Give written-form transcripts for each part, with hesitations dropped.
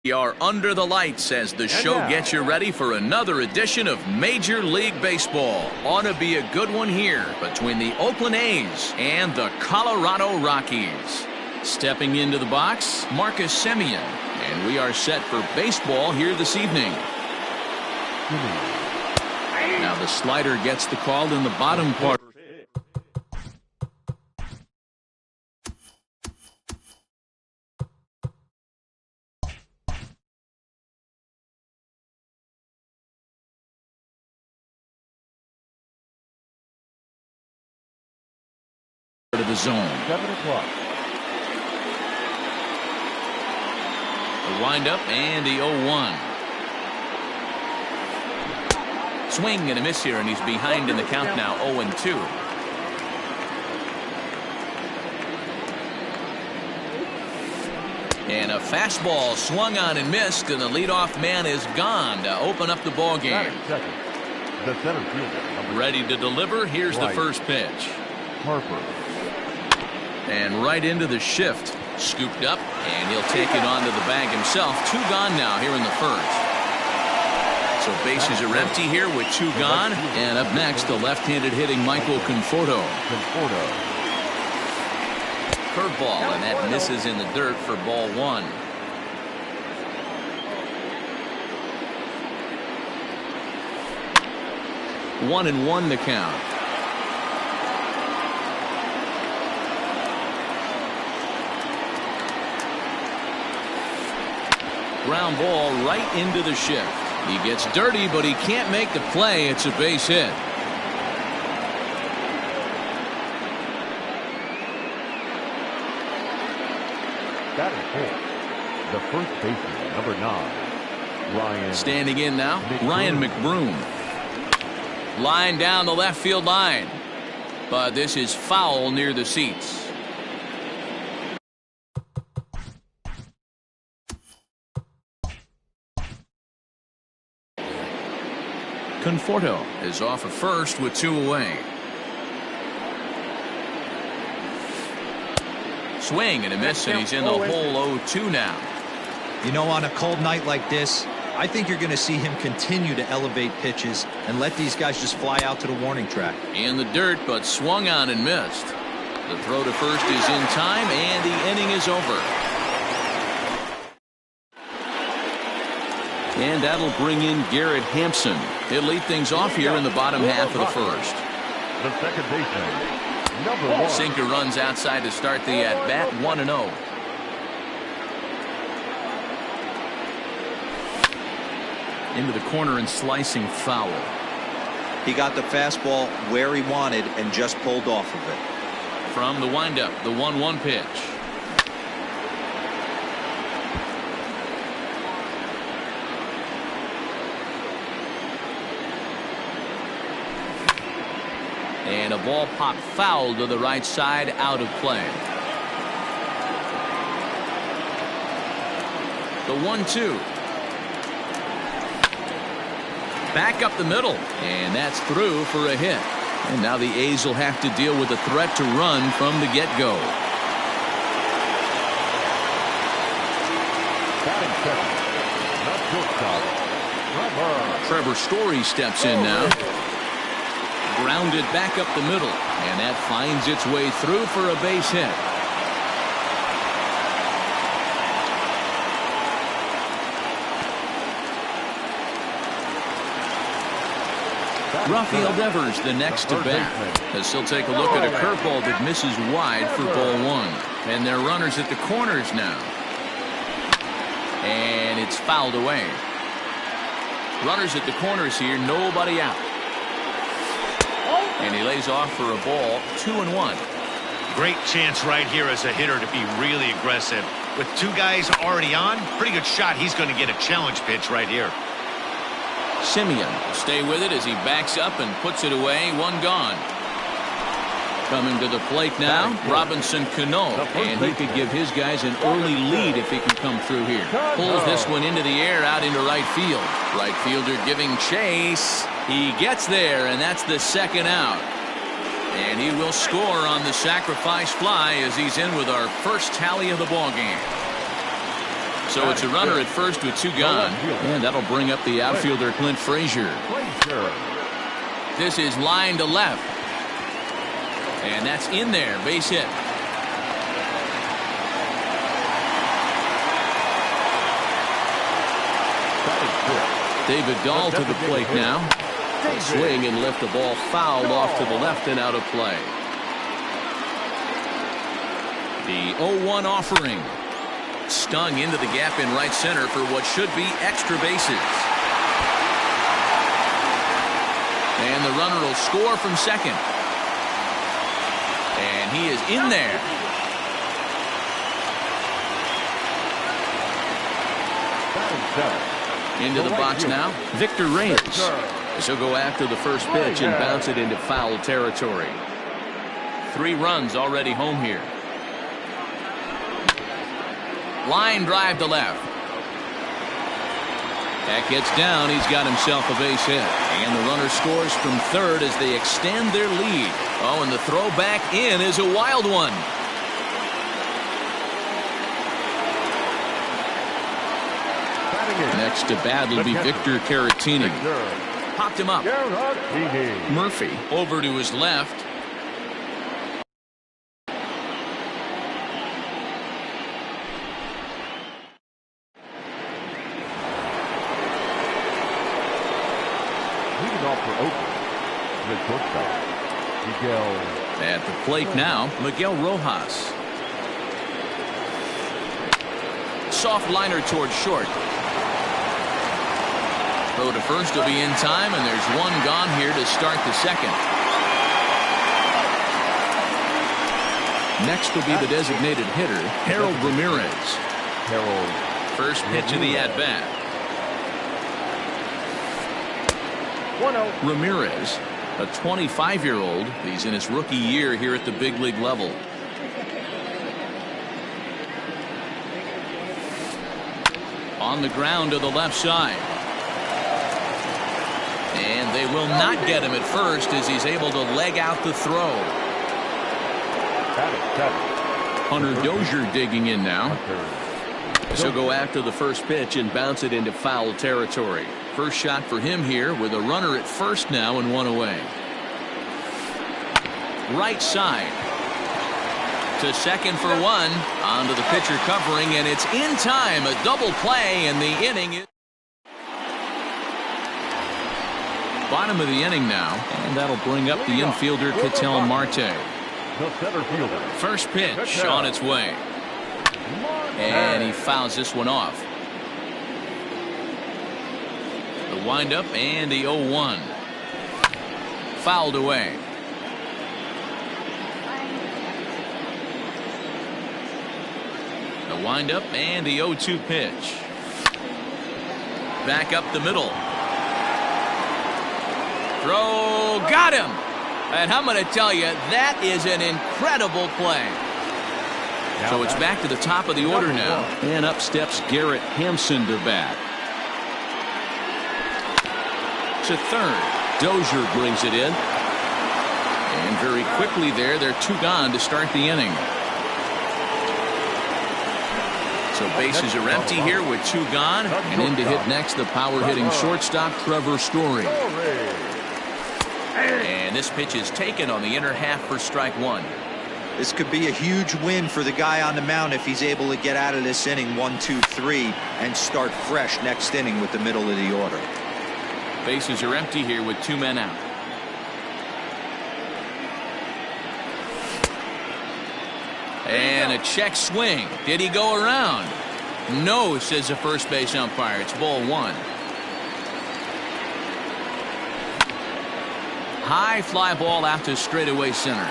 We are under the lights as the show gets you ready for another edition of Major League Baseball. Ought to be a good one here between the Oakland A's and the Colorado Rockies. Stepping into the box, Marcus Semien, and we are set for baseball here this evening. Now the slider gets the call in the bottom part. To the zone. 7 o'clock. The windup and the 0-1. Swing and a miss here, and he's behind in the count now, 0-2. And a fastball swung on and missed, and the leadoff man is gone to open up the ball game. The center fielder. Ready to deliver. Here's the first pitch. Harper. And right into the shift. Scooped up, and he'll take it onto the bag himself. 2 gone now here in the first. So bases are empty here with 2 gone. And up next, the left-handed hitting Michael Conforto. Curveball, and that misses in the dirt for ball 1. One and 1 the count. Ground ball right into the shift. He gets dirty, but he can't make the play. It's a base hit. That is full. The first baseman, number 9, Ryan. Standing in now, Ryan McBroom. Line down the left field line. But this is foul near the seats. Conforto is off at first with 2 away. Swing and a miss, and he's in the hole 0-2 now. You know, on a cold night like this, I think you're going to see him continue to elevate pitches and let these guys just fly out to the warning track. In the dirt, but swung on and missed. The throw to first is in time, and the inning is over. And that'll bring in Garrett Hampson. He'll lead things off here in the bottom half of the first. The second baseman, number 1. Sinker runs outside to start the at-bat, 1-0. Into the corner and slicing foul. He got the fastball where he wanted and just pulled off of it. From the windup, the 1-1 pitch. And a ball popped foul to the right side, out of play. The 1-2. Back up the middle, and that's through for a hit. And now the A's will have to deal with a threat to run from the get-go. Trevor Story steps in now. Grounded back up the middle, and that finds its way through for a base hit. Rafael Devers the next to bat, as he'll take a look at a curveball that misses wide for ball 1. And they're runners at the corners now. And it's fouled away. Runners at the corners here, nobody out. And he lays off for a ball, 2-1. Great chance right here as a hitter to be really aggressive. With 2 guys already on, pretty good shot. He's going to get a challenge pitch right here. Semien will stay with it as he backs up and puts it away. 1 gone. Coming to the plate now, Robinson Cano, and he could give his guys an early lead if he can come through here. Pulls this one into the air out into right field. Right fielder giving chase. He gets there, and that's the 2nd out. And he will score on the sacrifice fly as he's in with our first tally of the ball game. So it's a runner at first with 2 gone, and that'll bring up the outfielder Clint Frazier. This is line to left, and that's in there, base hit. David Dahl to the plate now. He'll swing and lift the ball fouled off to the left and out of play. The 0-1 offering. Stung into the gap in right center for what should be extra bases. And the runner will score from second. And he is in there. Into the box now, Victor Reyes. He'll go after the first pitch and bounce it into foul territory. 3 runs already home here. Line drive to left. That gets down. He's got himself a base hit. And the runner scores from third as they extend their lead. Oh, and the throw back in is a wild one. Next to bat will be Victor Caratini. Popped him up. Murphy over to his left. Leading off for Oakland, the shortstop, Miguel. At the plate now, Miguel Rojas. Soft liner towards short. Throw to first will be in time, and there's 1 gone here to start the second. Next will be the designated hitter, Harold Ramirez. First pitch of the at-bat. Ramirez, a 25-year-old. He's in his rookie year here at the big league level. On the ground to the left side. And they will not get him at first as he's able to leg out the throw. Hunter Dozier digging in now. He'll go after the first pitch and bounce it into foul territory. First shot for him here with a runner at first now and 1 away. Right side. To second for 1. Onto the pitcher covering, and it's in time. A double play, and the inning is bottom of the inning now, and that'll bring up the infielder Ketel Marte. First pitch on its way, and he fouls this one off. The windup and the 0-1 fouled away. The windup and the 0-2 pitch. Back up the middle. Throw, got him. And I'm going to tell you, that is an incredible play. So it's back to the top of the order now. And up steps Garrett Hampson to bat. To third. Dozier brings it in. And very quickly there, they're 2 gone to start the inning. So bases are empty here with 2 gone. And in to hit next, the power-hitting shortstop, Trevor Story. And this pitch is taken on the inner half for strike 1. This could be a huge win for the guy on the mound if he's able to get out of this inning 1, 2, 3 and start fresh next inning with the middle of the order. Bases are empty here with 2 men out. And a check swing. Did he go around? No, says the first base umpire. It's ball 1. High fly ball out to straightaway center.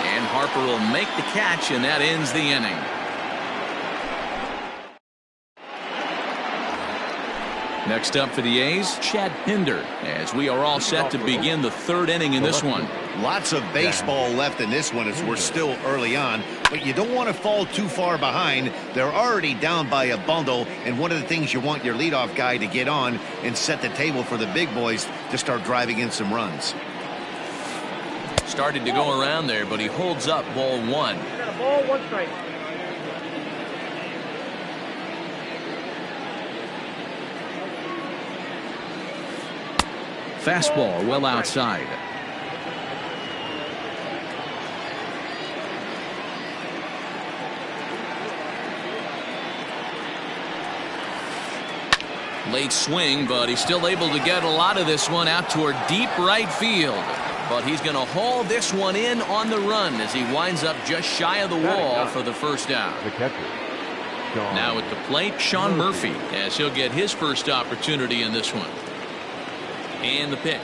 And Harper will make the catch, and that ends the inning. Next up for the A's, Chad Pinder, as we are all set to begin the 3rd inning in this one. Lots of baseball left in this one as we're still early on, but you don't want to fall too far behind. They're already down by a bundle, and one of the things you want your leadoff guy to get on and set the table for the big boys to start driving in some runs. Started to go around there, but he holds up ball 1. Ball 1 strike. Fastball well outside. Late swing, but he's still able to get a lot of this one out toward deep right field. But he's going to haul this one in on the run as he winds up just shy of the wall for the first out. The catcher, Sean. Now at the plate, Sean Murphy, as he'll get his first opportunity in this one. And the pitch.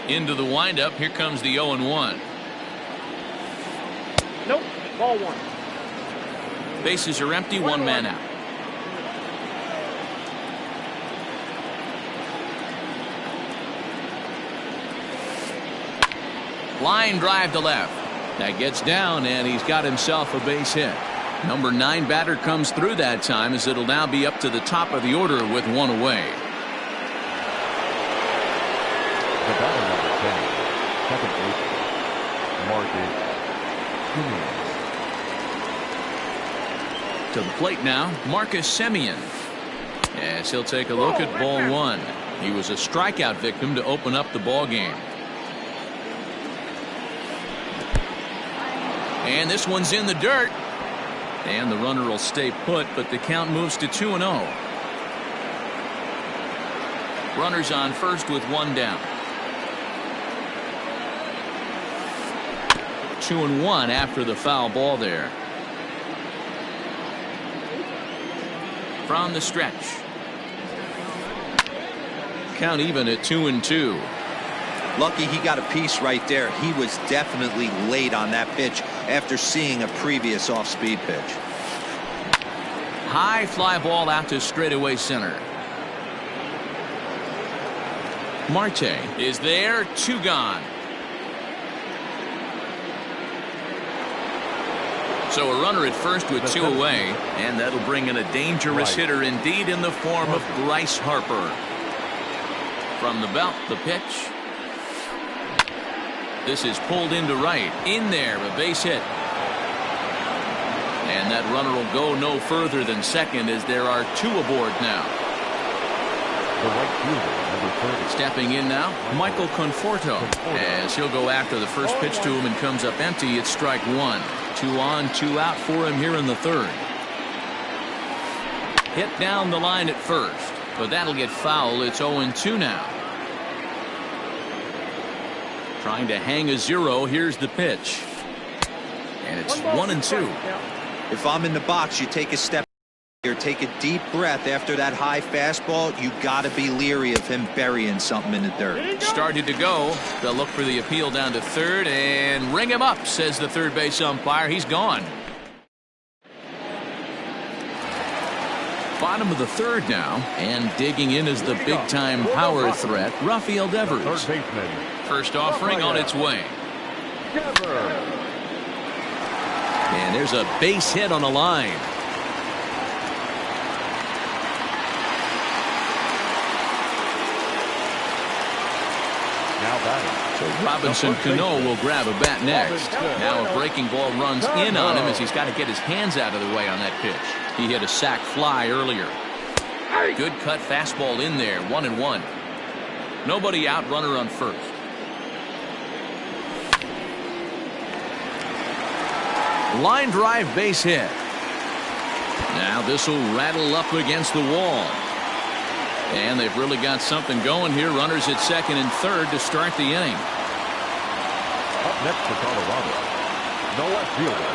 Into the windup. Here comes the 0-1. Nope. Ball one. Bases are empty. One man out. Line drive to left. That gets down, and he's got himself a base hit. Number 9 batter comes through that time, as it'll now be up to the top of the order with one away. The batter number 10, second baseman, Marcus Semien. To the plate now, Marcus Semien. As he'll take a look at ball one. He was a strikeout victim to open up the ball game. And this one's in the dirt. And the runner will stay put, but the count moves to 2-0. Runners on first with one down. 2-1 after the foul ball there. From the stretch. Count even at 2-2. Lucky he got a piece right there. He was definitely late on that pitch after seeing a previous off-speed pitch. High fly ball out to straightaway center. Marte is there. 2 gone. So a runner at first with 2 away, and that'll bring in a dangerous hitter indeed in the form of Bryce Harper. From the belt, the pitch. This is pulled into right. In there, a base hit. And that runner will go no further than second, as there are 2 aboard now. The right fielder, number 30. Stepping in now, Michael Conforto, as he'll go after the first pitch to him and comes up empty. It's strike 1. 2 on, 2 out for him here in the third. Hit down the line at first, but that'll get foul. It's 0-2 now. Trying to hang a 0. Here's the pitch. And it's 1-2. If I'm in the box, you take a step here, take a deep breath after that high fastball. You got to be leery of him burying something in the dirt. Started to go. They'll look for the appeal down to third and ring him up, says the third base umpire. He's gone. Bottom of the third now, and digging in is the big-time power threat, Rafael Devers. Third baseman. First offering on its way. And there's a base hit on the line. Now batting. So Robinson Cano will grab a bat next. Now a breaking ball runs in on him as he's got to get his hands out of the way on that pitch. He hit a sac fly earlier. Good cut fastball in there. 1-1. Nobody out, runner on first. Line drive base hit. Now this will rattle up against the wall. And they've really got something going here. Runners at second and third to start the inning. Up next for Colorado, the left fielder,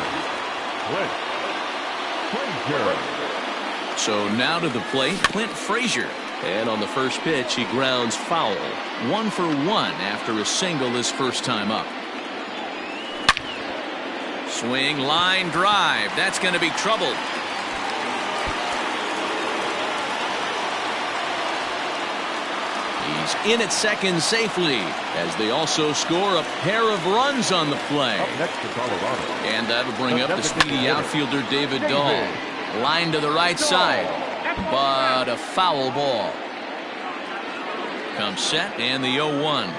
Clint Frazier. So now to the plate, Clint Frazier. And on the first pitch, he grounds foul. 1 for 1 after a single his first time up. Swing, line drive. That's going to be trouble. He's in at second safely, as they also score a pair of runs on the play. Up next to Colorado. And that'll bring up the speedy outfielder David Dahl. Line to the right side, but a foul ball. Comes set and the 0-1.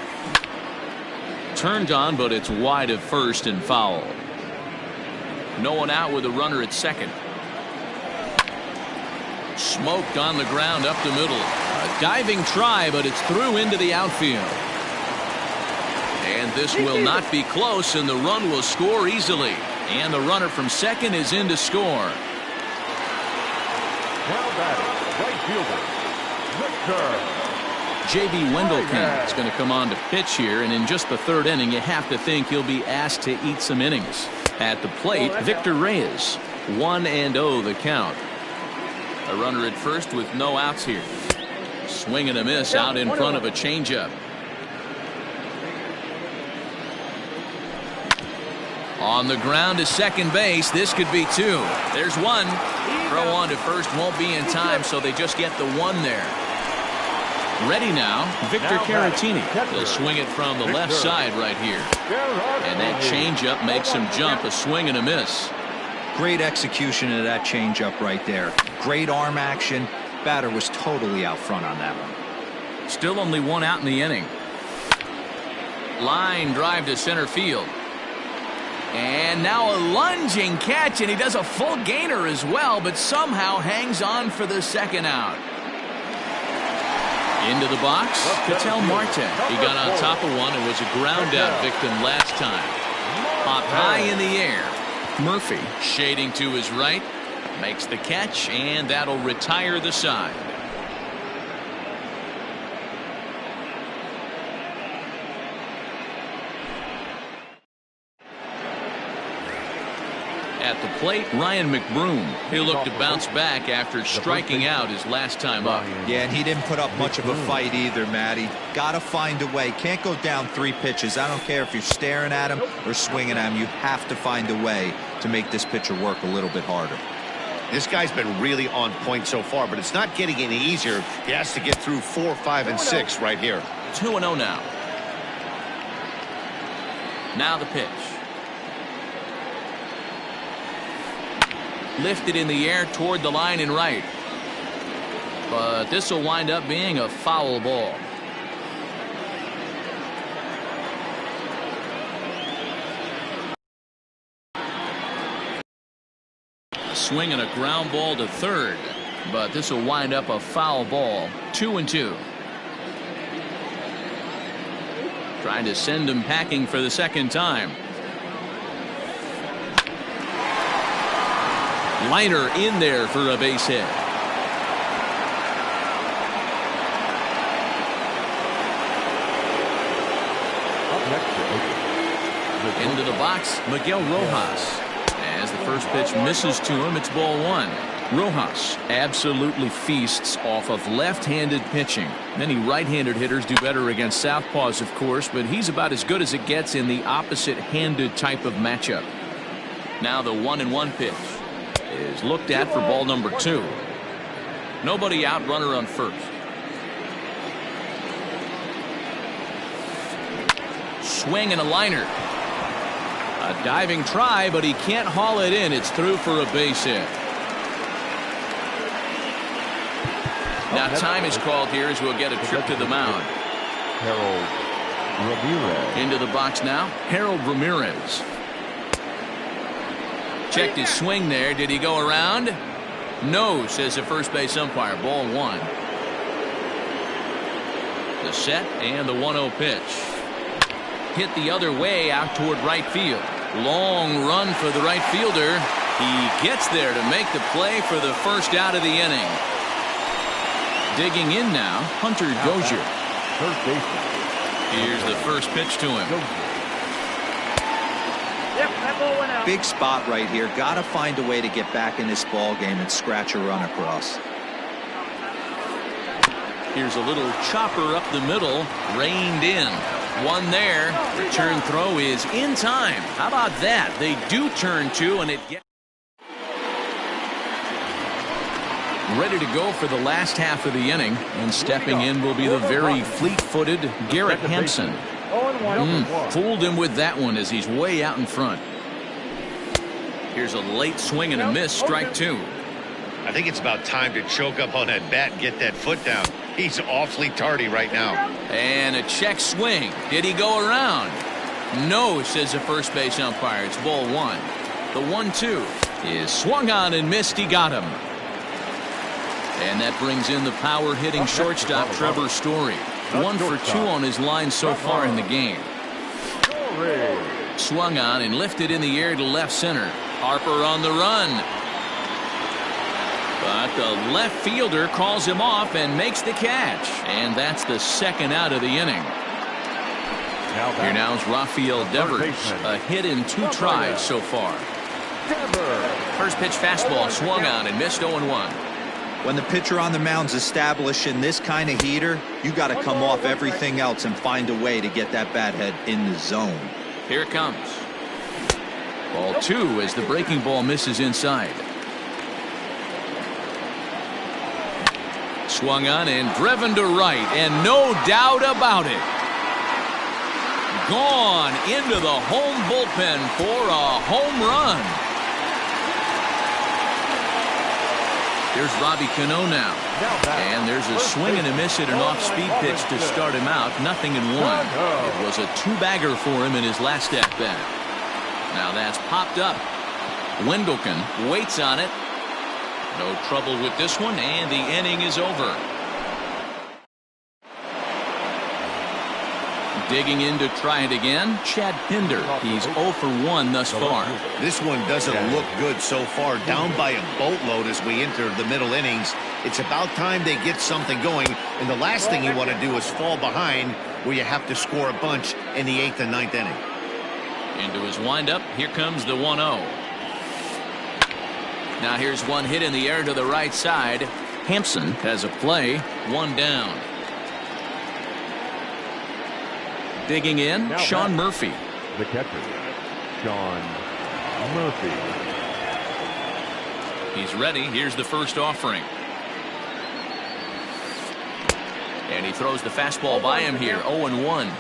Turned on, but it's wide of first and foul. No one out with a runner at second. Smoked on the ground up the middle. A diving try, but it's through into the outfield. And this will not be close, and the run will score easily. And the runner from second is in to score. Now batting, right fielder, Victor. J.B. Wendelken is going to come on to pitch here, and in just the third inning, you have to think he'll be asked to eat some innings. At the plate, Victor Reyes, 1-0 the count. A runner at first with no outs here. Swing and a miss out in front of a changeup. On the ground to second base. This could be two. There's one. Throw on to first won't be in time, so they just get the one there. Ready now, Victor Caratini. They'll swing it from the left side right here. And that changeup makes him jump. A swing and a miss. Great execution of that changeup right there. Great arm action. Batter was totally out front on that one. Still only one out in the inning. Line drive to center field. And now a lunging catch, and he does a full gainer as well, but somehow hangs on for the second out. Into the box, Ketel Marte. He got on top of one and was a ground out victim last time. Popped high in the air. Murphy shading to his right, makes the catch, and that'll retire the side. At the plate, Ryan McBroom. He'll look to bounce back after striking out his last time up. Yeah, and he didn't put up much of a fight either, Matty. Got to find a way. Can't go down 3 pitches. I don't care if you're staring at him or swinging at him. You have to find a way to make this pitcher work a little bit harder. This guy's been really on point so far, but it's not getting any easier. He has to get through 4, 5, and 6 right here. 2-0 now. Now the pitch. Lifted in the air toward the line and right. But this will wind up being a foul ball. A swing and a ground ball to third. But this will wind up a foul ball. 2-2. Trying to send him packing for the second time. Liner in there for a base hit. Into the box, Miguel Rojas. As the first pitch misses to him, it's ball 1. Rojas absolutely feasts off of left-handed pitching. Many right-handed hitters do better against southpaws, of course, but he's about as good as it gets in the opposite-handed type of matchup. Now the 1-1 pitch is looked at for ball number 2. Nobody out, runner on first. Swing and a liner. A diving try, but he can't haul it in. It's through for a base hit. Now time is called here as we'll get a trip to the mound. Harold Ramirez. Into the box now, Harold Ramirez. Checked his swing there. Did he go around? No, says the first base umpire. Ball 1. The set and the 1-0 pitch. Hit the other way out toward right field. Long run for the right fielder. He gets there to make the play for the first out of the inning. Digging in now, Hunter Dozier. First baseman. Here's the first pitch to him. Yep, that ball went out. Big spot right here. Got to find a way to get back in this ball game and scratch a run across. Here's a little chopper up the middle, reined in. One there. Return throw is in time. How about that? They do turn 2, and it gets ready to go for the last half of the inning, and stepping in will be the very fleet-footed Garrett Hampson. Fooled him with that one as he's way out in front. Here's a late swing and a miss, strike 2. I think it's about time to choke up on that bat and get that foot down. He's awfully tardy right now. And a check swing. Did he go around? No, says the first base umpire. It's ball one. The 1-2 is swung on and missed. He got him. And that brings in the power-hitting shortstop Trevor Story. 1 for 2 on his line so far in the game. Swung on and lifted in the air to left center. Harper on the run. But the left fielder calls him off and makes the catch. And that's the second out of the inning. Here now is Rafael Devers. A hit in 2 tries so far. First pitch fastball swung on and missed 0-1. When the pitcher on the mound's established in this kind of heater, you got to come off everything else and find a way to get that bat head in the zone. Here it comes. Ball 2 as the breaking ball misses inside. Swung on and driven to right, and no doubt about it. Gone into the home bullpen for a home run. Here's Robbie Cano now. And there's a swing and a miss at an off-speed pitch to start him out. 0-1. It was a 2-bagger for him in his last at-bat. Now that's popped up. Wendelken waits on it. No trouble with this one, and the inning is over. Digging in to try it again, Chad Pinder. He's 0 for 1 thus far. This one doesn't look good so far. Down by a boatload as we enter the middle innings. It's about time they get something going, and the last thing you want to do is fall behind where you have to score a bunch in the 8th and 9th inning. Into his windup, here comes the 1-0. Now here's one hit in the air to the right side. Hampson has a play, 1 down. Digging in, Sean Murphy. The catcher, Sean Murphy. He's ready. Here's the first offering. And he throws the fastball by him here, 0-1.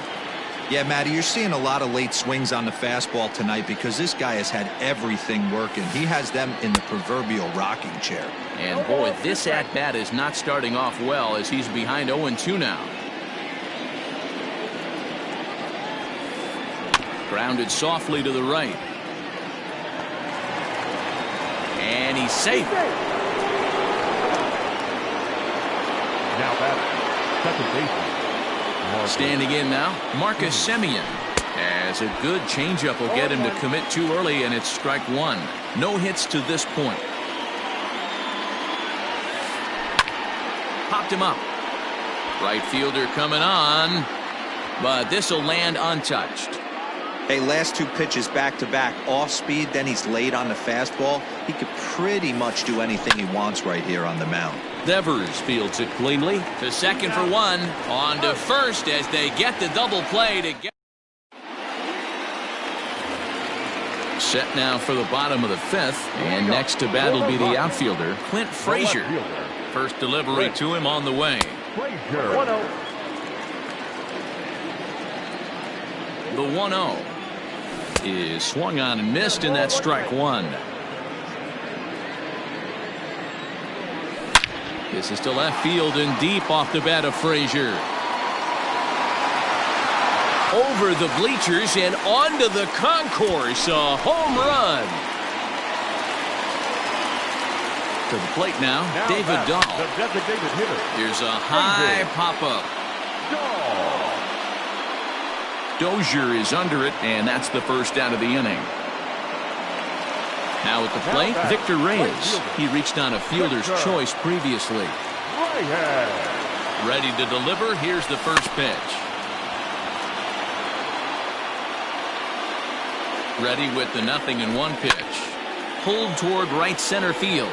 Yeah, Matty, you're seeing a lot of late swings on the fastball tonight because this guy has had everything working. He has them in the proverbial rocking chair. And boy, this at-bat is not starting off well as he's behind 0-2 now. Grounded softly to the right. And he's safe. Now batting, second baseman. Standing in now, Marcus Semien. As a good changeup will get him to commit too early, and it's strike 1. No hits to this point. Popped him up. Right fielder coming on, but this will land untouched. Hey, last 2 pitches back-to-back off speed, then he's late on the fastball. He could pretty much do anything he wants right here on the mound. Devers fields it cleanly to second for 1. On to first as they get the double play to get. Set now for the bottom of the 5th, and next to bat will be the outfielder Clint Frazier. First delivery to him on the way. The 1-0 is swung on and missed, and that's strike 1. This is to left field and deep off the bat of Frazier. Over the bleachers and onto the concourse. A home run. To the plate now, David Dahl. The designated hitter. Here's a high pop-up. Dozier is under it, and that's the first out of the inning. Now at the plate, Victor Reyes. He reached on a fielder's choice previously. Ready to deliver. Here's the first pitch. Ready with the 0-1 pitch. Pulled toward right center field.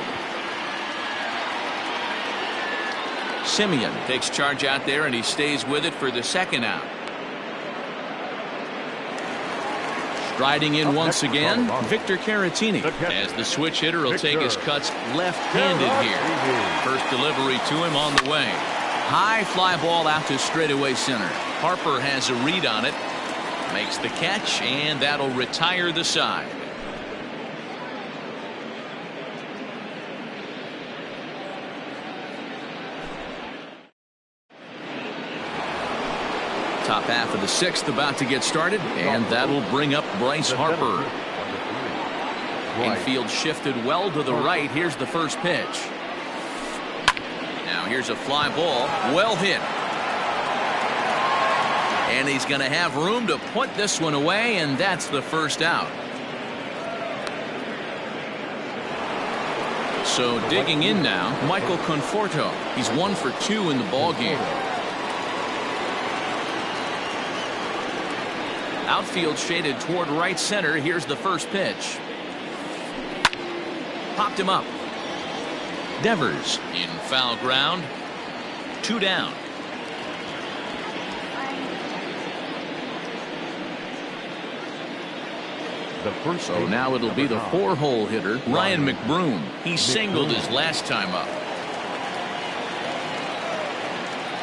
Semien takes charge out there, and he stays with it for the second out. Riding in once again, Victor Caratini, as the switch hitter will take his cuts left-handed here. First delivery to him on the way. High fly ball out to straightaway center. Harper has a read on it, makes the catch, and that'll retire the side. Top half of the sixth about to get started, and that'll bring up Bryce Harper. Infield shifted well to the right. Here's the first pitch. Now here's a fly ball. Well hit. And he's going to have room to put this one away, and that's the first out. So digging in now, Michael Conforto. He's 1 for 2 in the ball game. Outfield shaded toward right center. Here's the first pitch. Popped him up. Devers in foul ground. 2 down. So now it'll be the 4-hole hitter, Ryan McBroom. He singled his last time up.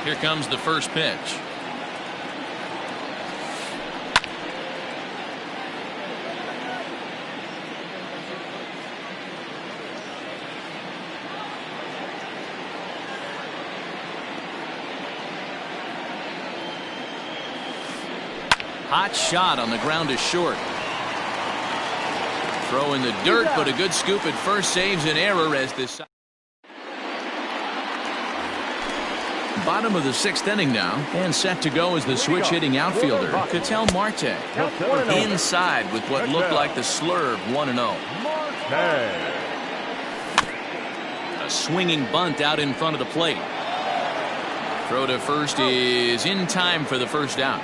Here comes the first pitch. Hot shot on the ground is short. Throw in the dirt, but a good scoop at first saves an error as this. Bottom of the 6th inning now, and set to go is the switch hitting outfielder, Ketel Marte. Inside with what looked like the slurve 1-0. A swinging bunt out in front of the plate. Throw to first is in time for the first out.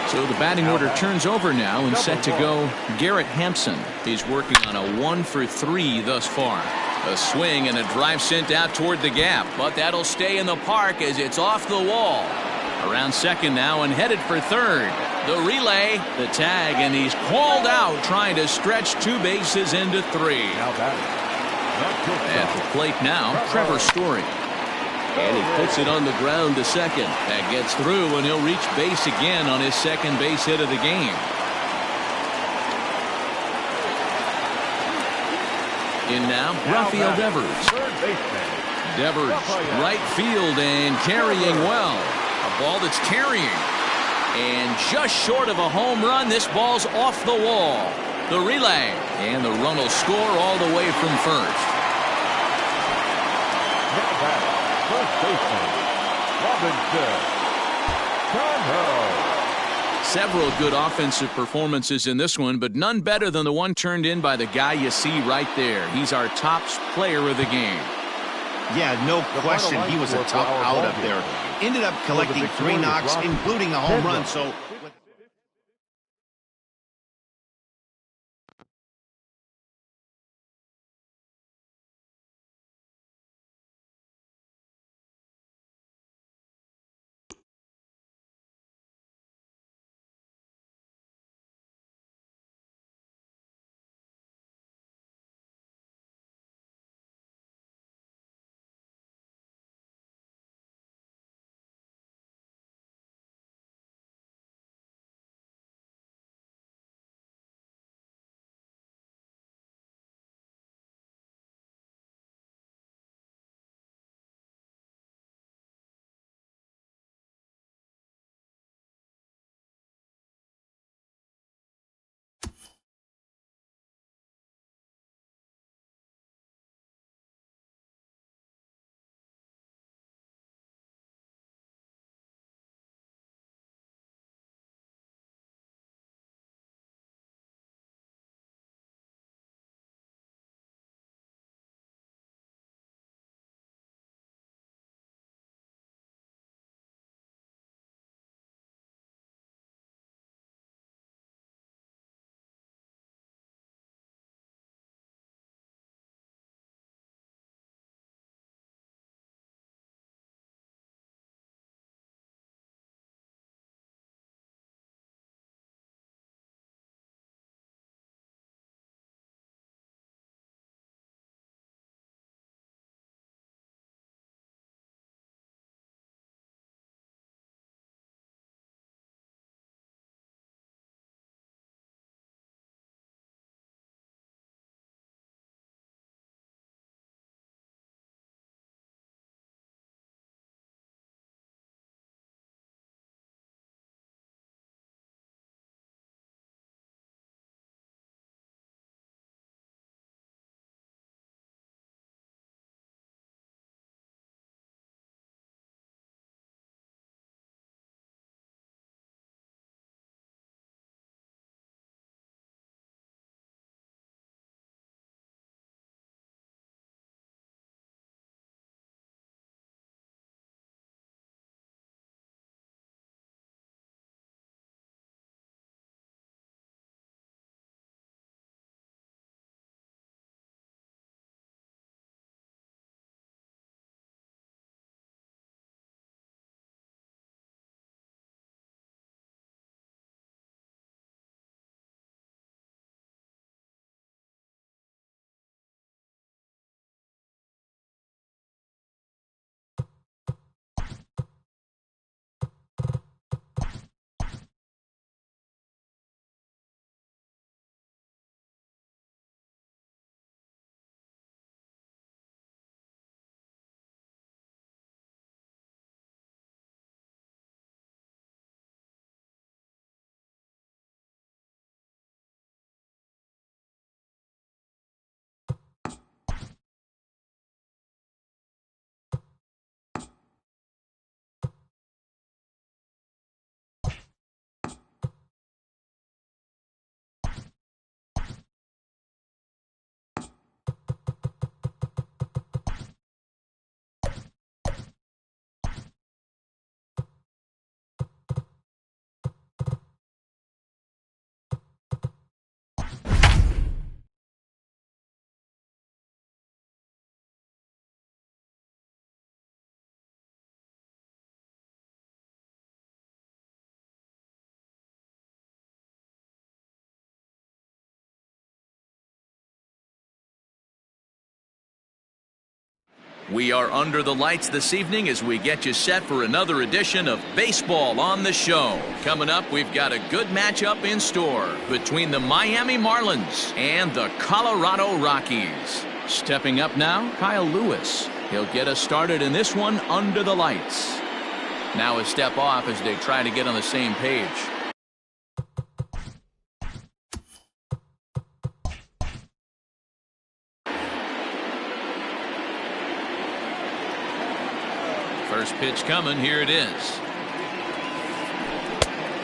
So the batting order turns over now, and set to go Garrett Hampson. He's working on a 1 for 3 thus far. A swing and a drive sent out toward the gap, but that'll stay in the park as it's off the wall. Around second now and headed for third. The relay, the tag, and he's called out trying to stretch 2 bases into 3. At the plate now, Trevor Story. And he puts it on the ground to second. That gets through, and he'll reach base again on his second base hit of the game. In now, Rafael Devers. Devers, right field and carrying well. A ball that's carrying. And just short of a home run, this ball's off the wall. The relay, and the run will score all the way from first. First baseman, Robinson Cano. Several good offensive performances in this one, but none better than the one turned in by the guy you see right there. He's our top player of the game. Yeah, no question. He was a tough out up there. Ended up collecting 3 knocks, including a home run. So We are under the lights this evening as we get you set for another edition of Baseball on the Show. Coming up, we've got a good matchup in store between the Miami Marlins and the Colorado Rockies. Stepping up now, Kyle Lewis. He'll get us started in this one under the lights. Now a step off as they try to get on the same page. First pitch coming. Here it is.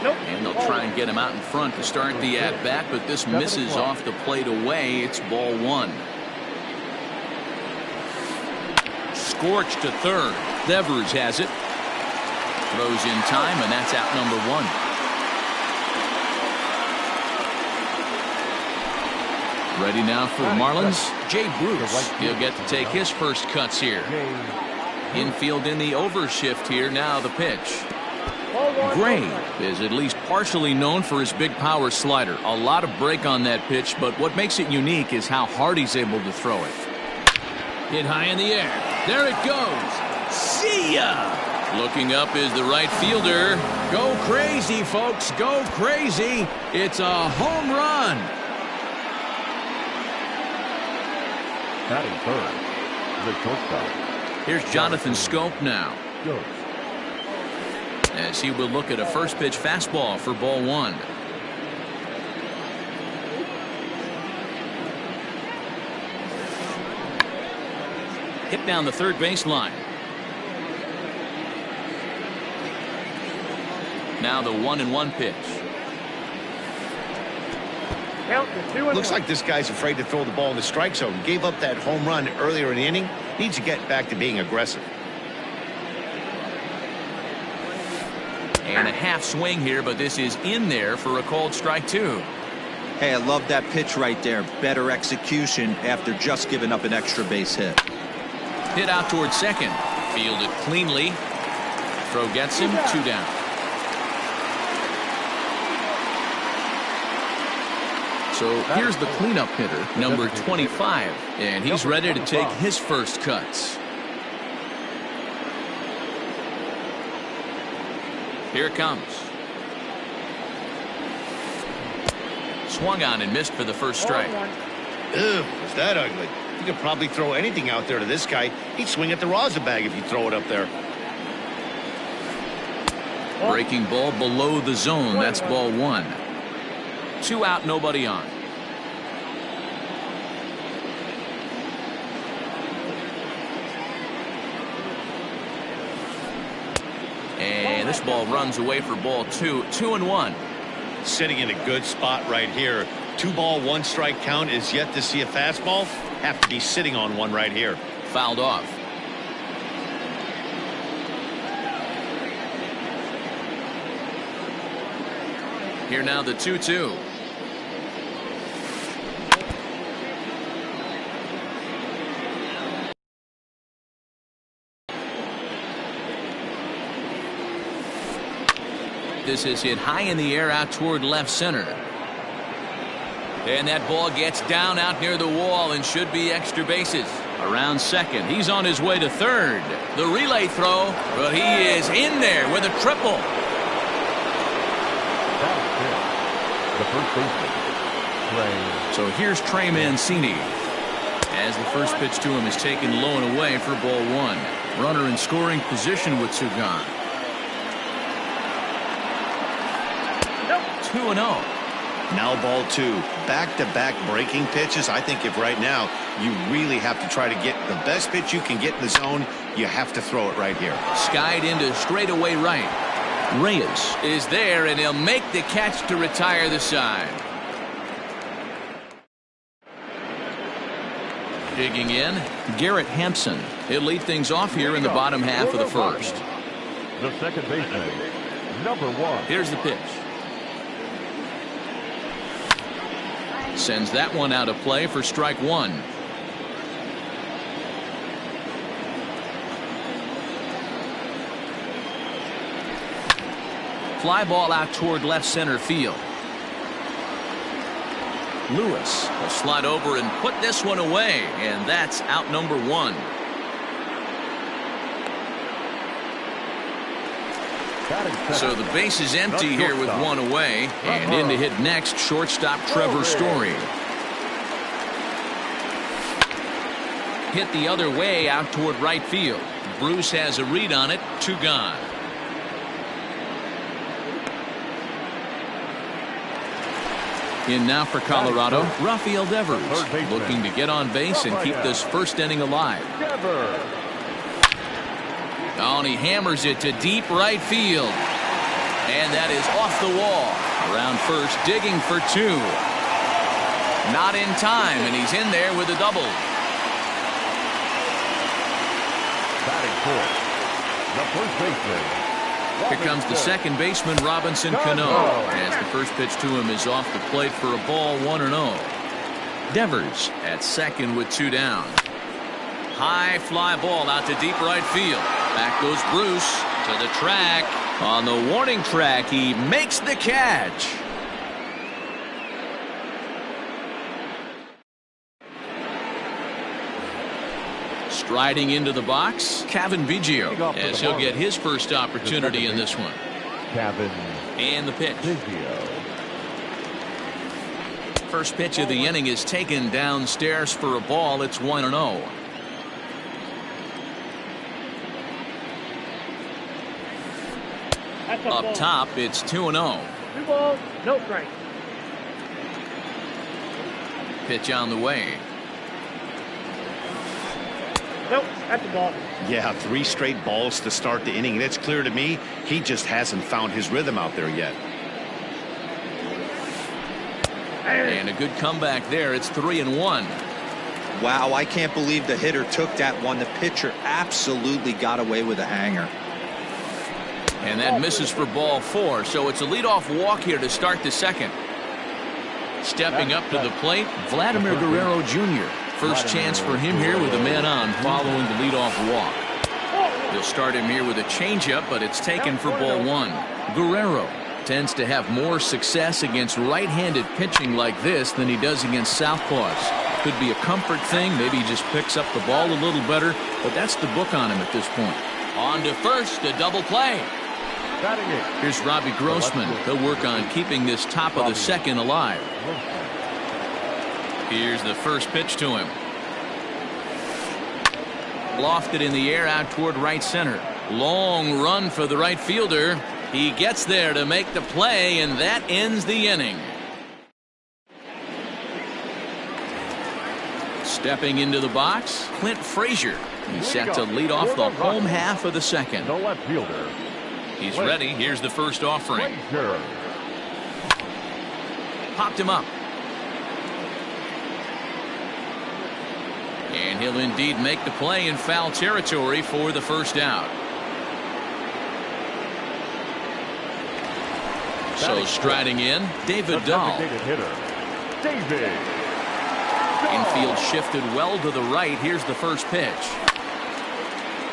Nope. And they'll try and get him out in front to start the at-bat, but this misses off the plate away. It's ball one. Scorched to third. Devers has it. Throws in time, and that's out number one. Ready now for the Marlins. Jay Bruce. He'll get to take his first cuts here. Infield in the overshift here. Now the pitch. Gray is at least partially known for his big power slider. A lot of break on that pitch, but what makes it unique is how hard he's able to throw it. Hit high in the air. There it goes. See ya! Looking up is the right fielder. Go crazy, folks. Go crazy. It's a home run. Batting third, the shortstop. Here's Jonathan Schoop now. As he will look at a first pitch fastball for ball one. Hit down the third baseline. Now the 1-1 pitch. Looks like this guy's afraid to throw the ball in the strike zone. Gave up that home run earlier in the inning. Needs to get back to being aggressive. And a half swing here, but this is in there for a called strike two. Hey, I love that pitch right there. Better execution after just giving up an extra base hit. Hit out towards second. Fielded cleanly. Throw gets him. 2 down. So here's the cleanup hitter, number 25, and he's ready to take his first cuts. Here it comes. Swung on and missed for the first strike. Ew, is that ugly? You could probably throw anything out there to this guy. He'd swing at the rosin bag if you throw it up there. Breaking ball below the zone. That's ball one. 2 out, nobody on. And this ball runs away for ball two. 2-1. Sitting in a good spot right here. 2 ball, 1 strike count is yet to see a fastball. Have to be sitting on one right here. Fouled off. Here now the 2-2. This is hit high in the air out toward left center. And that ball gets down out near the wall and should be extra bases. Around second. He's on his way to third. The relay throw, but he is in there with a triple. The first baseman, So here's Trey Mancini. As the first pitch to him is taken low and away for ball one. Runner in scoring position with 2 gone. 2-0. Now ball 2. Back-to-back breaking pitches. I think if right now you really have to try to get the best pitch you can get in the zone, you have to throw it right here. Skied into straightaway right. Reyes is there, and he'll make the catch to retire the side. Digging in, Garrett Hampson. He'll lead things off here in the bottom half of the first. the second baseman, number 1. Here's the pitch. Sends that one out of play for strike one. Fly ball out toward left center field. Lewis will slide over and put this one away, and that's out number 1. So the base is empty here with one away, and in to hit next, shortstop Trevor Story. Hit the other way out toward right field. Bruce has a read on it. 2 gone. In now for Colorado, Rafael Devers, looking to get on base and keep this first inning alive. Oh, and he hammers it to deep right field. And that is off the wall. Around first, digging for 2. Not in time, and he's in there with a double. Batting fourth, the first baseman. Here comes the second baseman, Robinson Cano, as the first pitch to him is off the plate for a ball, 1-0. Devers at second with 2 down. High fly ball out to deep right field. Back goes Bruce to the track. On the warning track, he makes the catch. Striding into the box, Cavan Biggio, as he'll get his first opportunity in this one. Cavan. And the pitch. Biggio. First pitch of the inning is taken downstairs for a ball. It's 1-0. Up top, it's 2-0. 2 balls, no strike. Pitch on the way. Nope, that's a ball. Yeah, 3 straight balls to start the inning, and it's clear to me he just hasn't found his rhythm out there yet. And a good comeback there. It's 3-1. Wow, I can't believe the hitter took that one. The pitcher absolutely got away with a hanger. And that misses for ball 4. So it's a leadoff walk here to start the second. Stepping up to the plate, Vladimir Guerrero Jr. First chance for him here with a man on following the leadoff walk. They'll start him here with a changeup, but it's taken for ball 1. Guerrero tends to have more success against right-handed pitching like this than he does against southpaws. Could be a comfort thing. Maybe he just picks up the ball a little better, but that's the book on him at this point. On to first, a double play. Here's Robbie Grossman. He'll work on keeping this top of the second alive. Here's the first pitch to him. Lofted in the air out toward right center. Long run for the right fielder. He gets there to make the play, and that ends the inning. Stepping into the box, Clint Frazier. He's set to lead off the home half of the second. The left fielder. He's ready. Here's the first offering. Popped him up. And he'll indeed make the play in foul territory for the first out. So striding in, David Dahl. Infield shifted well to the right. Here's the first pitch.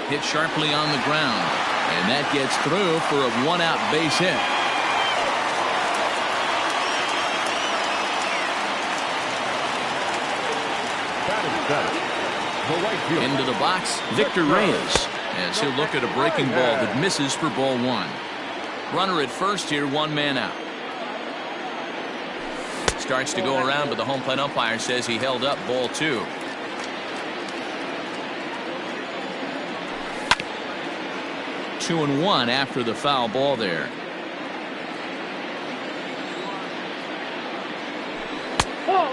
Hit sharply on the ground. And that gets through for a 1-out base hit. Into the box, Victor Reyes, as he'll look at a breaking ball that misses for ball 1. Runner at first here, 1 man out. Starts to go around, but the home plate umpire says he held up ball 2. Two and 1 after the foul ball there.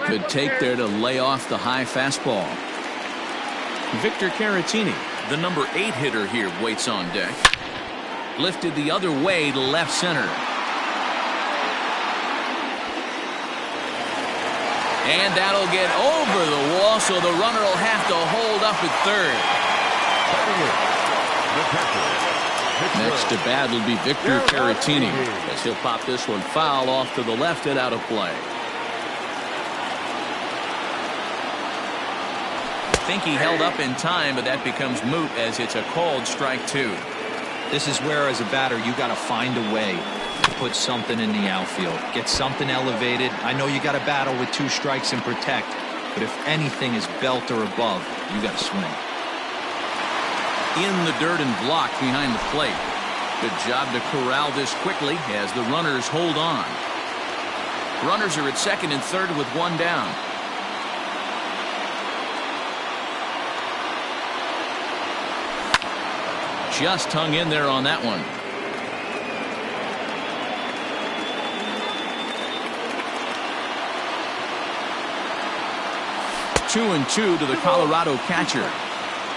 Good take there to lay off the high fastball. Victor Caratini, the number 8 hitter here, waits on deck. Lifted the other way to left center. And that'll get over the wall, so the runner will have to hold up at third. Next to bat will be Victor Caratini, as he'll pop this one foul off to the left and out of play. I think he held up in time, but that becomes moot as it's a called strike 2. This is where, as a batter, you got to find a way to put something in the outfield. Get something elevated. I know you got to battle with 2 strikes and protect, but if anything is belt or above, you got to swing. In the dirt and blocked behind the plate. Good job to corral this quickly as the runners hold on. Runners are at second and third with one down. Just hung in there on that one. Two and two to the Colorado catcher.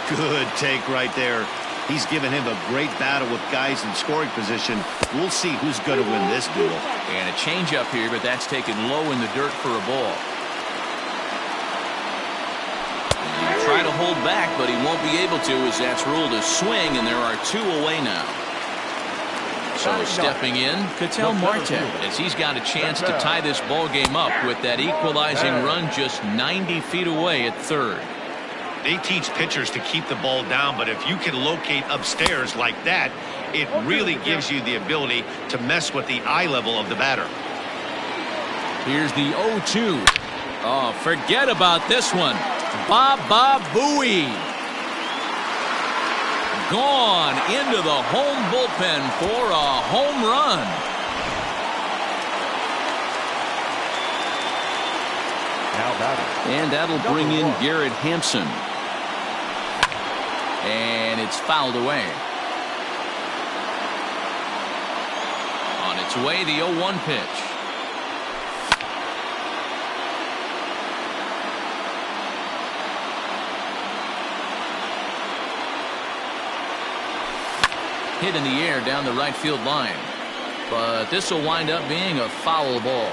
Good take right there. He's given him a great battle with guys in scoring position. We'll see who's going to win this duel. And a changeup here, but that's taken low in the dirt for a ball. He'll try to hold back, but he won't be able to as that's ruled a swing, and there are two away now. So stepping in, Ketel Marte, as he's got a chance to tie this ball game up with that equalizing run just 90 feet away at third. They teach pitchers to keep the ball down, but if you can locate upstairs like that, it really gives you the ability to mess with the eye level of the batter. Here's the 0-2. Oh, forget about this one. Baba Booey. Gone into the home bullpen for a home run. Now batting. And that'll bring in Garrett Hampson. And it's fouled away. On its way, the 0-1 pitch. Hit in the air down the right field line. But this will wind up being a foul ball.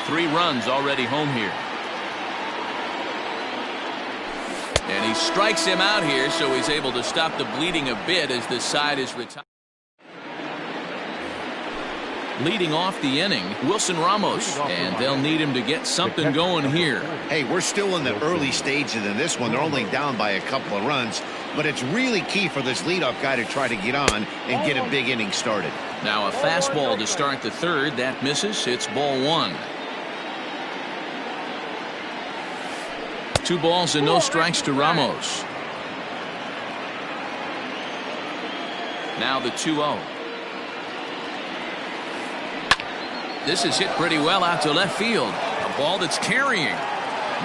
3 runs already home here. And he strikes him out here, so he's able to stop the bleeding a bit as this side is retired. Leading off the inning, Wilson Ramos, and they'll need him to get something going here. Hey, we're still in the early stages in this one. They're only down by a couple of runs, but it's really key for this leadoff guy to try to get on and get a big inning started. Now a fastball to start the third. That misses. It's ball 1. 2 balls and no strikes to Ramos. Now the 2-0. This is hit pretty well out to left field. A ball that's carrying.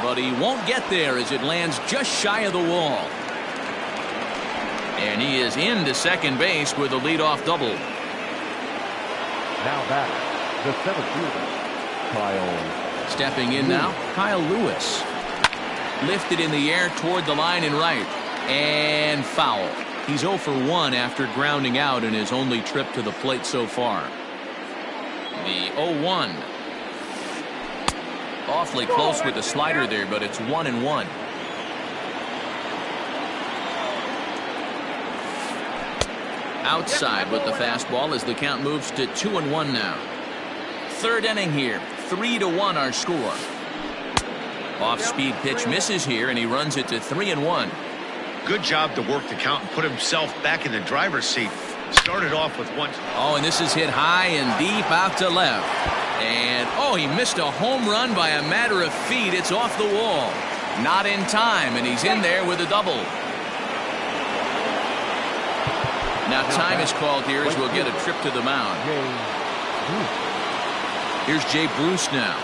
But he won't get there as it lands just shy of the wall. And he is into second base with a leadoff double. Now batting, the 7th fielder, Kyle. Stepping in now, Kyle Lewis. Lifted in the air toward the line and right. And foul. He's 0 for 1 after grounding out in his only trip to the plate so far. The 0-1. Awfully close with the slider there, but it's 1-1. Outside with the fastball as the count moves to 2-1 now. Third inning here. 3-1 our score. Off-speed pitch misses here, and he runs it to 3-1. Good job to work the count and put himself back in the driver's seat. Started off with 1. Oh, and this is hit high and deep out to left. And, oh, he missed a home run by a matter of feet. It's off the wall. Not in time, and he's in there with a double. Now time is called here as we'll get a trip to the mound. Here's Jay Bruce now.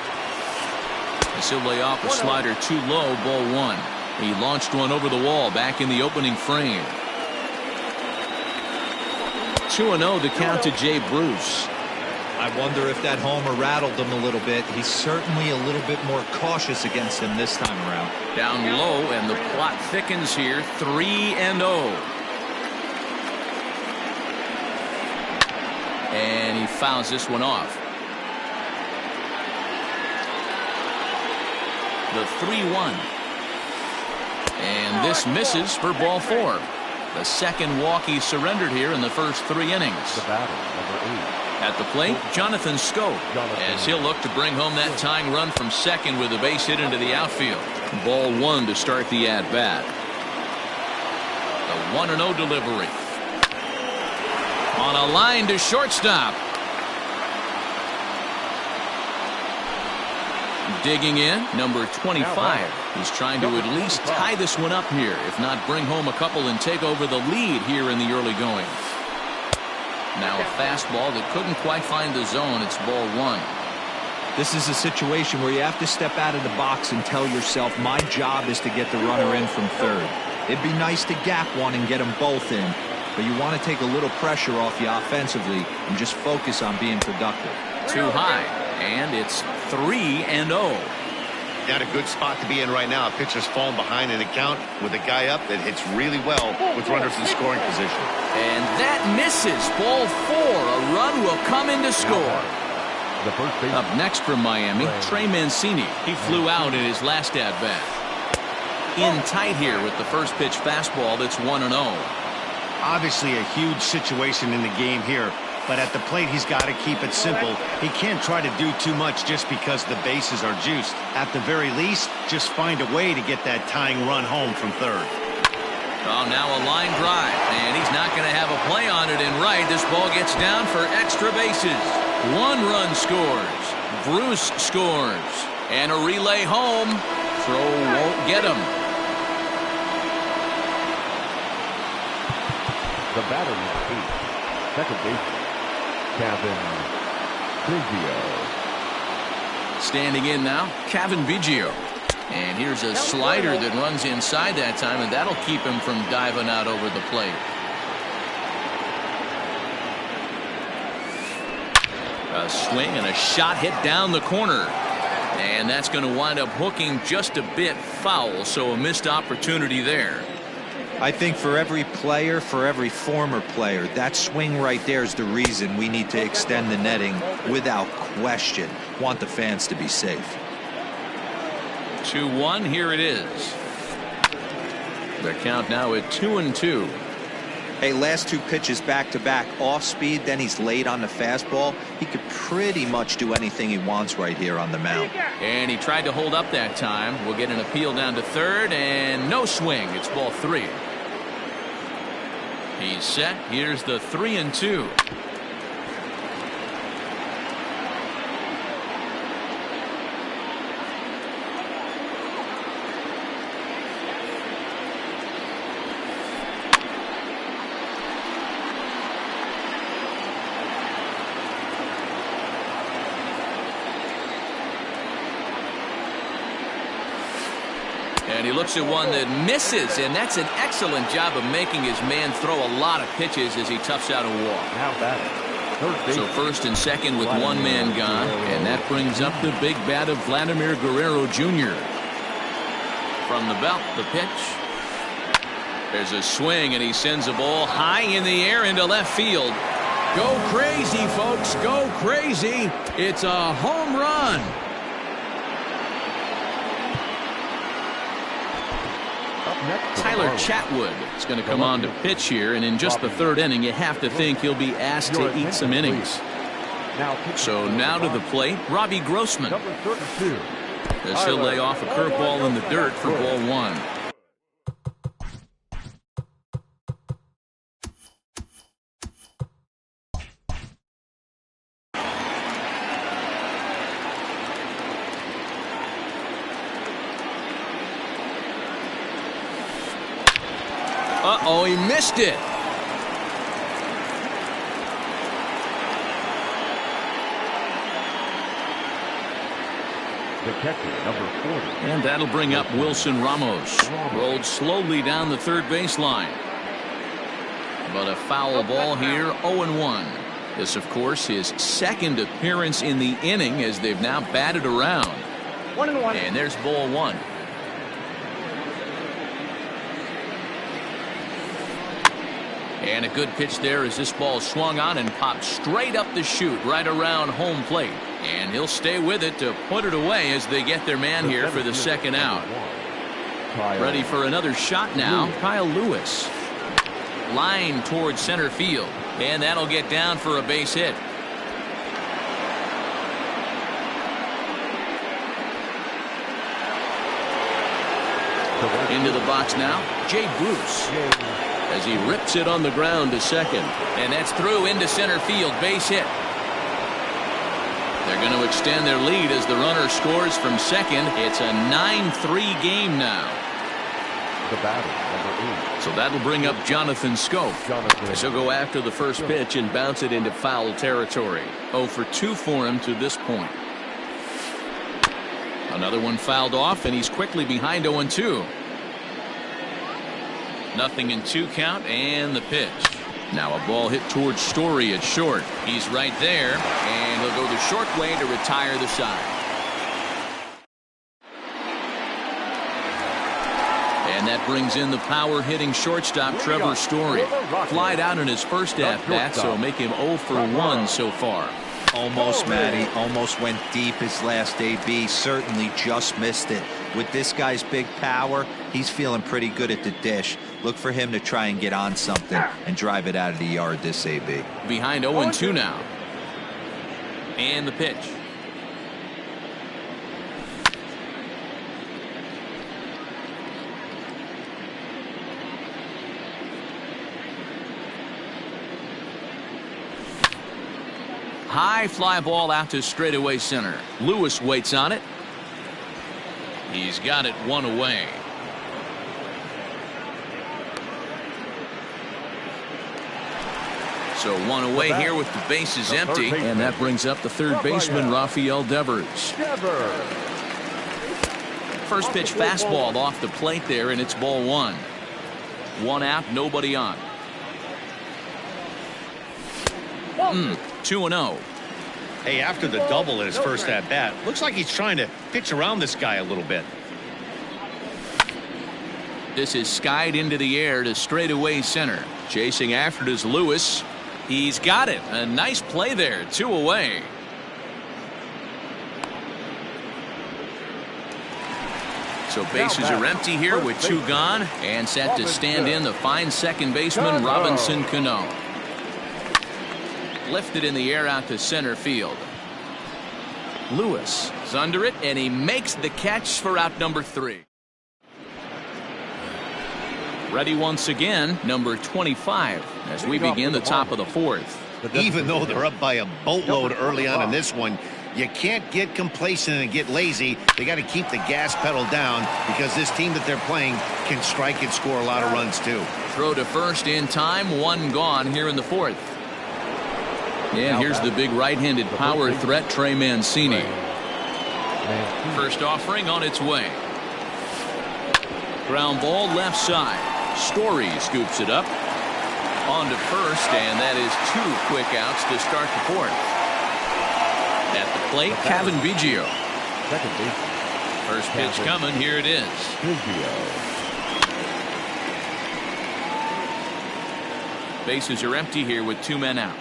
He'll lay off a slider too low, ball 1. He launched one over the wall back in the opening frame. 2-0 to count to Jay Bruce. I wonder if that homer rattled him a little bit. He's certainly a little bit more cautious against him this time around. Down low, and the plot thickens here. 3-0. And he fouls this one off. The 3-1. And this misses for ball 4. The second walk he surrendered here in the first 3 innings. The batter, number 8. At the plate, Jonathan Schoop, as he'll look to bring home that tying run from second with a base hit into the outfield. Ball 1 to start the at-bat. The 1-0 delivery. On a line to shortstop. Digging in, number 25. He's trying to at least tie this one up here, if not bring home a couple and take over the lead here in the early going. Now a fastball that couldn't quite find the zone. It's ball one. This is a situation where you have to step out of the box and tell yourself, my job is to get the runner in from third. It'd be nice to gap one and get them both in, but you want to take a little pressure off you offensively and just focus on being productive. Too high, and it's 3-0. Not a good spot to be in right now. A pitcher's falling behind in the count with a guy up that hits really well with runners in scoring position. And that misses. Ball four. A run will come in to score. The first base. Up next from Miami, Trey Mancini. He flew out in his last at-bat. In tight here with the first pitch fastball that's 1-0. Obviously a huge situation in the game here, but at the plate he's got to keep it simple. He can't try to do too much just because the bases are juiced. At the very least, just find a way to get that tying run home from third. Oh, now a line drive, and he's not going to have a play on it in right. This ball gets down for extra bases. 1 run scores. Bruce scores. And a relay home. Throw won't get him. The batter is 8. Second baseman, Cavan Biggio. Standing in now, Cavan Biggio. And here's a slider that runs inside that time, and that'll keep him from diving out over the plate. A swing and a shot hit down the corner. And that's going to wind up hooking just a bit foul, so a missed opportunity there. I think for every player, for every former player, that swing right there is the reason we need to extend the netting without question. Want the fans to be safe. 2-1, here it is. The count now at 2-2. Hey, last 2 pitches back-to-back, off speed, then he's late on the fastball. He could pretty much do anything he wants right here on the mound. And he tried to hold up that time. We'll get an appeal down to third, and no swing. It's ball 3. He's set. Here's the 3-2. And he looks at one that misses, and that's an excellent job of making his man throw a lot of pitches as he toughs out a walk. Now batting, third base. So first and second with one man gone, and that brings up the big bat of Vladimir Guerrero Jr. From the belt, the pitch. There's a swing, and he sends a ball high in the air into left field. Go crazy, folks. Go crazy. It's a home run. Tyler Chatwood is going to come on to pitch here, and in just the third inning, you have to think he'll be asked to eat some innings. So now to the plate, Robbie Grossman. As he'll lay off a curveball in the dirt for ball 1. Uh-oh, he missed it. The catcher, number 40. And that'll bring up Wilson Ramos. Rolled slowly down the third baseline. But a foul ball here, 0-1. This, of course, his second appearance in the inning as they've now batted around. 1-1. And there's ball 1. And a good pitch there as this ball swung on and popped straight up the chute right around home plate. And he'll stay with it to put it away as they get their man here for the second out. Ready for another shot now, Kyle Lewis. Line towards center field. And that'll get down for a base hit. Into the box now, Jay Bruce. As he rips it on the ground to second. And that's through into center field. Base hit. They're going to extend their lead as the runner scores from second. It's a 9-3 game now. The batter, number 8. So that'll bring up Jonathan Schoop. He'll go after the first pitch and bounce it into foul territory. 0 for 2 for him to this point. Another one fouled off, and he's quickly behind 0-2. 0-2 count, and the pitch. Now a ball hit towards Story at short. He's right there, and he'll go the short way to retire the side. And that brings in the power-hitting shortstop Trevor Story. Flied out in his first at-bat, so make him 0 for 1 so far. Almost, Matty. Almost went deep his last AB. Certainly just missed it. With this guy's big power, he's feeling pretty good at the dish. Look for him to try and get on something and drive it out of the yard this AB. Behind 0-2 now. And the pitch. High fly ball out to straightaway center. Lewis waits on it. He's got it 1 away. So 1 away here with the bases empty. And that brings up the third baseman, Rafael Devers. First pitch fastball off the plate there, and it's ball 1. 1 out, nobody on. 2-0. Hey, after the double in his first at-bat, looks like he's trying to pitch around this guy a little bit. This is skied into the air to straightaway center. Chasing after it is Lewis. He's got it. A nice play there. 2 away. So bases are empty here with 2 gone, and set to stand in the fine second baseman Robinson Cano. Lifted in the air out to center field. Lewis is under it, and he makes the catch for out number 3. Ready once again, number 25, as we begin the top of the 4th. Even though they're up by a boatload early on in this one, you can't get complacent and get lazy. They got to keep the gas pedal down because this team that they're playing can strike and score a lot of runs too. Throw to first in time, 1 gone here in the 4th. And here's the big right-handed power threat, Trey Mancini. First offering on its way. Ground ball left side. Story scoops it up. On to first, and that is 2 quick outs to start the 4th. At the plate, Kevin Biggio. Second base. First pitch coming. Here it is. Bases are empty here with 2 men out.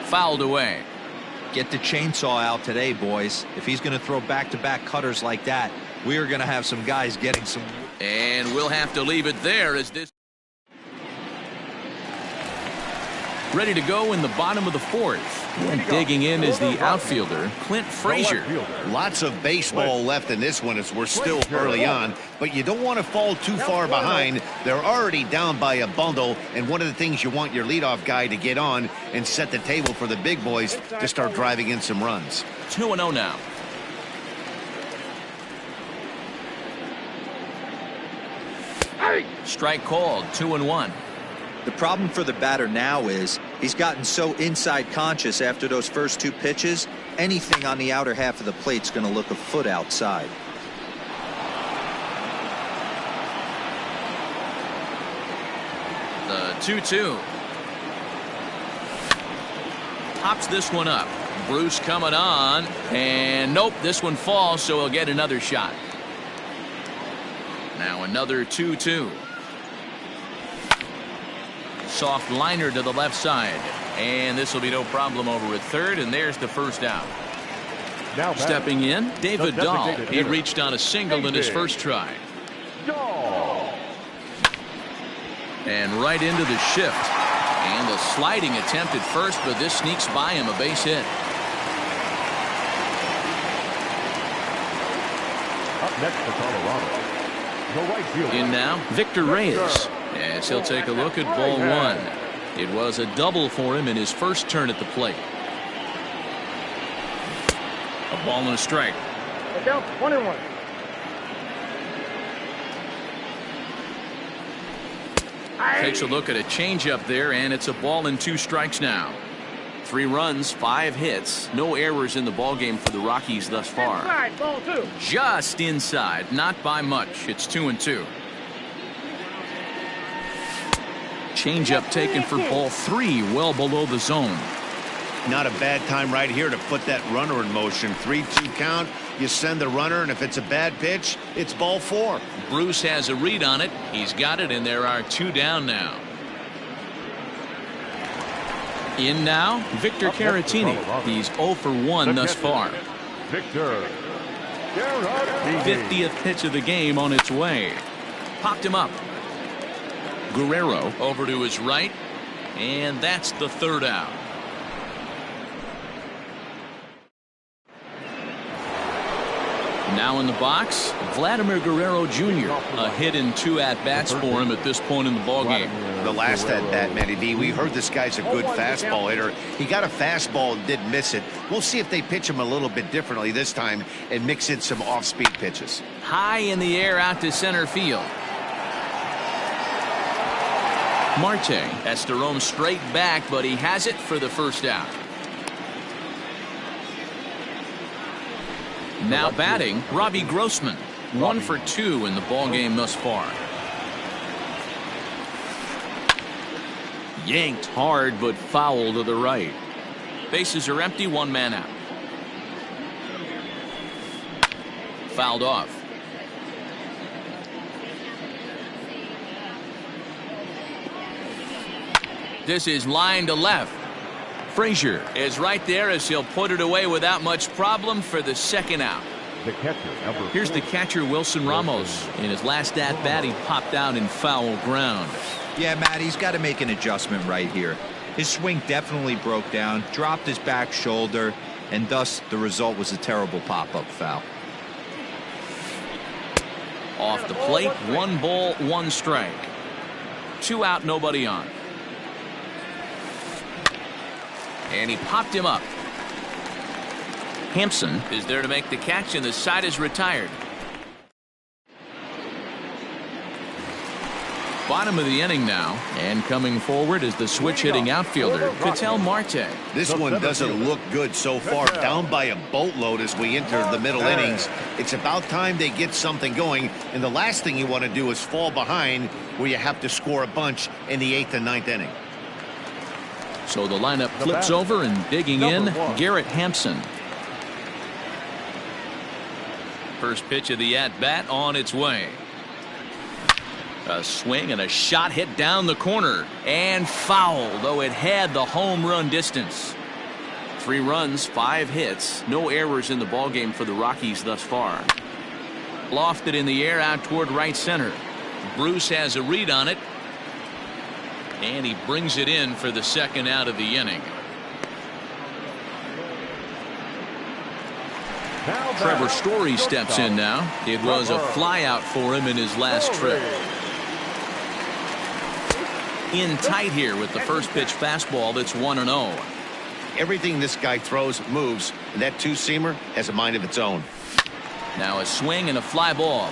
Fouled away. Get the chainsaw out today, boys. If he's going to throw back-to-back cutters like that, we are going to have some guys getting some. And we'll have to leave it there as this. Ready to go in the bottom of the 4th. And digging in is the outfielder, Clint Frazier. Lots of baseball left in this one as we're still early on, but you don't want to fall too far behind. They're already down by a bundle, and one of the things you want your leadoff guy to get on and set the table for the big boys to start driving in some runs. 2-0 now. Strike called, 2-1. The problem for the batter now is he's gotten so inside conscious after those first 2 pitches. Anything on the outer half of the plate's going to look a foot outside. The 2-2. Pops this one up. Bruce coming on, and nope, this one falls, so he'll get another shot. Now another 2-2. Soft liner to the left side, and this will be no problem over at third, and there's the first out. Now stepping in, David Dahl. He reached on a single in his first try. And right into the shift. And a sliding attempt at first, but this sneaks by him, a base hit. Up next for Colorado, the right fielder. In now, Victor Reyes. Yes, he'll take a look at ball 1. It was a double for him in his first turn at the plate. A ball and a strike. Get down 1-1. Takes a look at a changeup there, and it's a ball and 2 strikes now. 3 runs, 5 hits, no errors in the ballgame for the Rockies thus far. Inside, ball 2. Just inside, not by much. It's 2-2. Changeup taken for ball 3, well below the zone. Not a bad time right here to put that runner in motion. 3-2 count. You send the runner, and if it's a bad pitch, it's ball 4. Bruce has a read on it. He's got it, and there are 2 down now. In now, Victor Caratini. He's 0 for 1 thus far. Victor Caratini. 50th pitch of the game on its way. Popped him up. Guerrero over to his right, and that's the 3rd out. Now in the box, Vladimir Guerrero Jr. A hit and 2 at-bats for him at this point in the ballgame. The last at-bat, Matty V, we heard this guy's a good fastball hitter. He got a fastball and didn't miss it. We'll see if they pitch him a little bit differently this time and mix in some off-speed pitches. High in the air out to center field. Marte has to roam straight back, but he has it for the 1st out. Now batting, Robbie Grossman. 1 for 2 in the ballgame thus far. Yanked hard, but foul to the right. Bases are empty, 1 man out. Fouled off. This is line to left. Frazier is right there as he'll put it away without much problem for the 2nd out. The catcher, number Here's the catcher, Wilson Ramos. In his last at-bat, he popped out in foul ground. Yeah, Matt, he's got to make an adjustment right here. His swing definitely broke down, dropped his back shoulder, and thus the result was a terrible pop-up foul. Off the plate, 1 ball, 1 strike. 2 out, nobody on. And he popped him up. Hampson is there to make the catch, and the side is retired. Bottom of the inning now, and coming forward is the switch-hitting outfielder, Ketel Marte. This one doesn't look good so far. Down by a boatload as we enter the middle innings. It's about time they get something going, and the last thing you want to do is fall behind where you have to score a bunch in the 8th and 9th inning. So the lineup flips over, and digging in, Garrett Hampson. First pitch of the at-bat on its way. A swing and a shot hit down the corner, and foul, though it had the home run distance. 3 runs, 5 hits, no errors in the ballgame for the Rockies thus far. Lofted in the air out toward right center. Bruce has a read on it, and he brings it in for the 2nd out of the inning. Trevor Story steps in now. It was a flyout for him in his last trip. In tight here with the first pitch fastball that's 1-0. Everything this guy throws moves, and that 2-seamer has a mind of its own. Now a swing and a fly ball.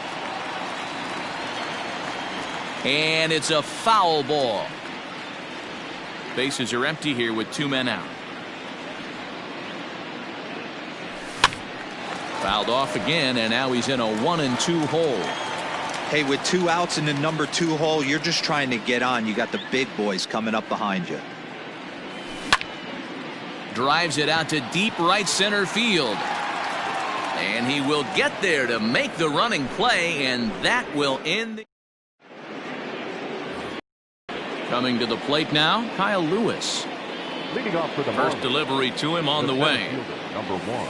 And it's a foul ball. Bases are empty here with 2 men out. Fouled off again, and now he's in a 1-2 hole. Hey, with 2 outs in the number 2 hole, you're just trying to get on. You got the big boys coming up behind you. Drives it out to deep right center field. And he will get there to make the running play, and that will end the... Coming to the plate now, Kyle Lewis. Leading off for the First Marlins, delivery to him on the way. fielder, number 1,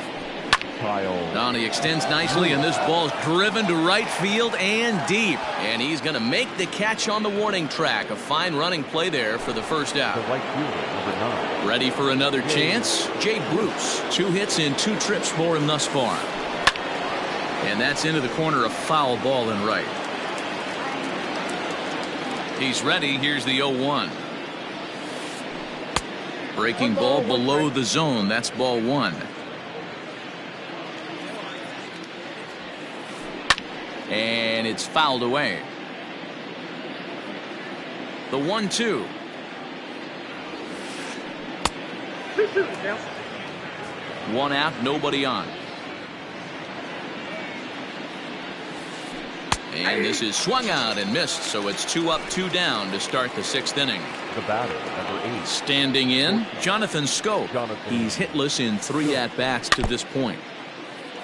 Kyle. Down he extends nicely, and this ball's driven to right field and deep. And he's going to make the catch on the warning track. A fine running play there for the 1st out. The right fielder, number 9. Ready for another chance? Jay Bruce. 2 hits in 2 trips for him thus far. And that's into the corner, a foul ball in right. He's ready. Here's the 0-1. Breaking ball below the zone. That's ball 1. And it's fouled away. The 1-2. One out, nobody on. And this is swung out and missed, so it's 2 up, 2 down to start the 6th inning. The batter, number 8. Standing in, Jonathan Schoop. He's hitless in 3 at-bats to this point.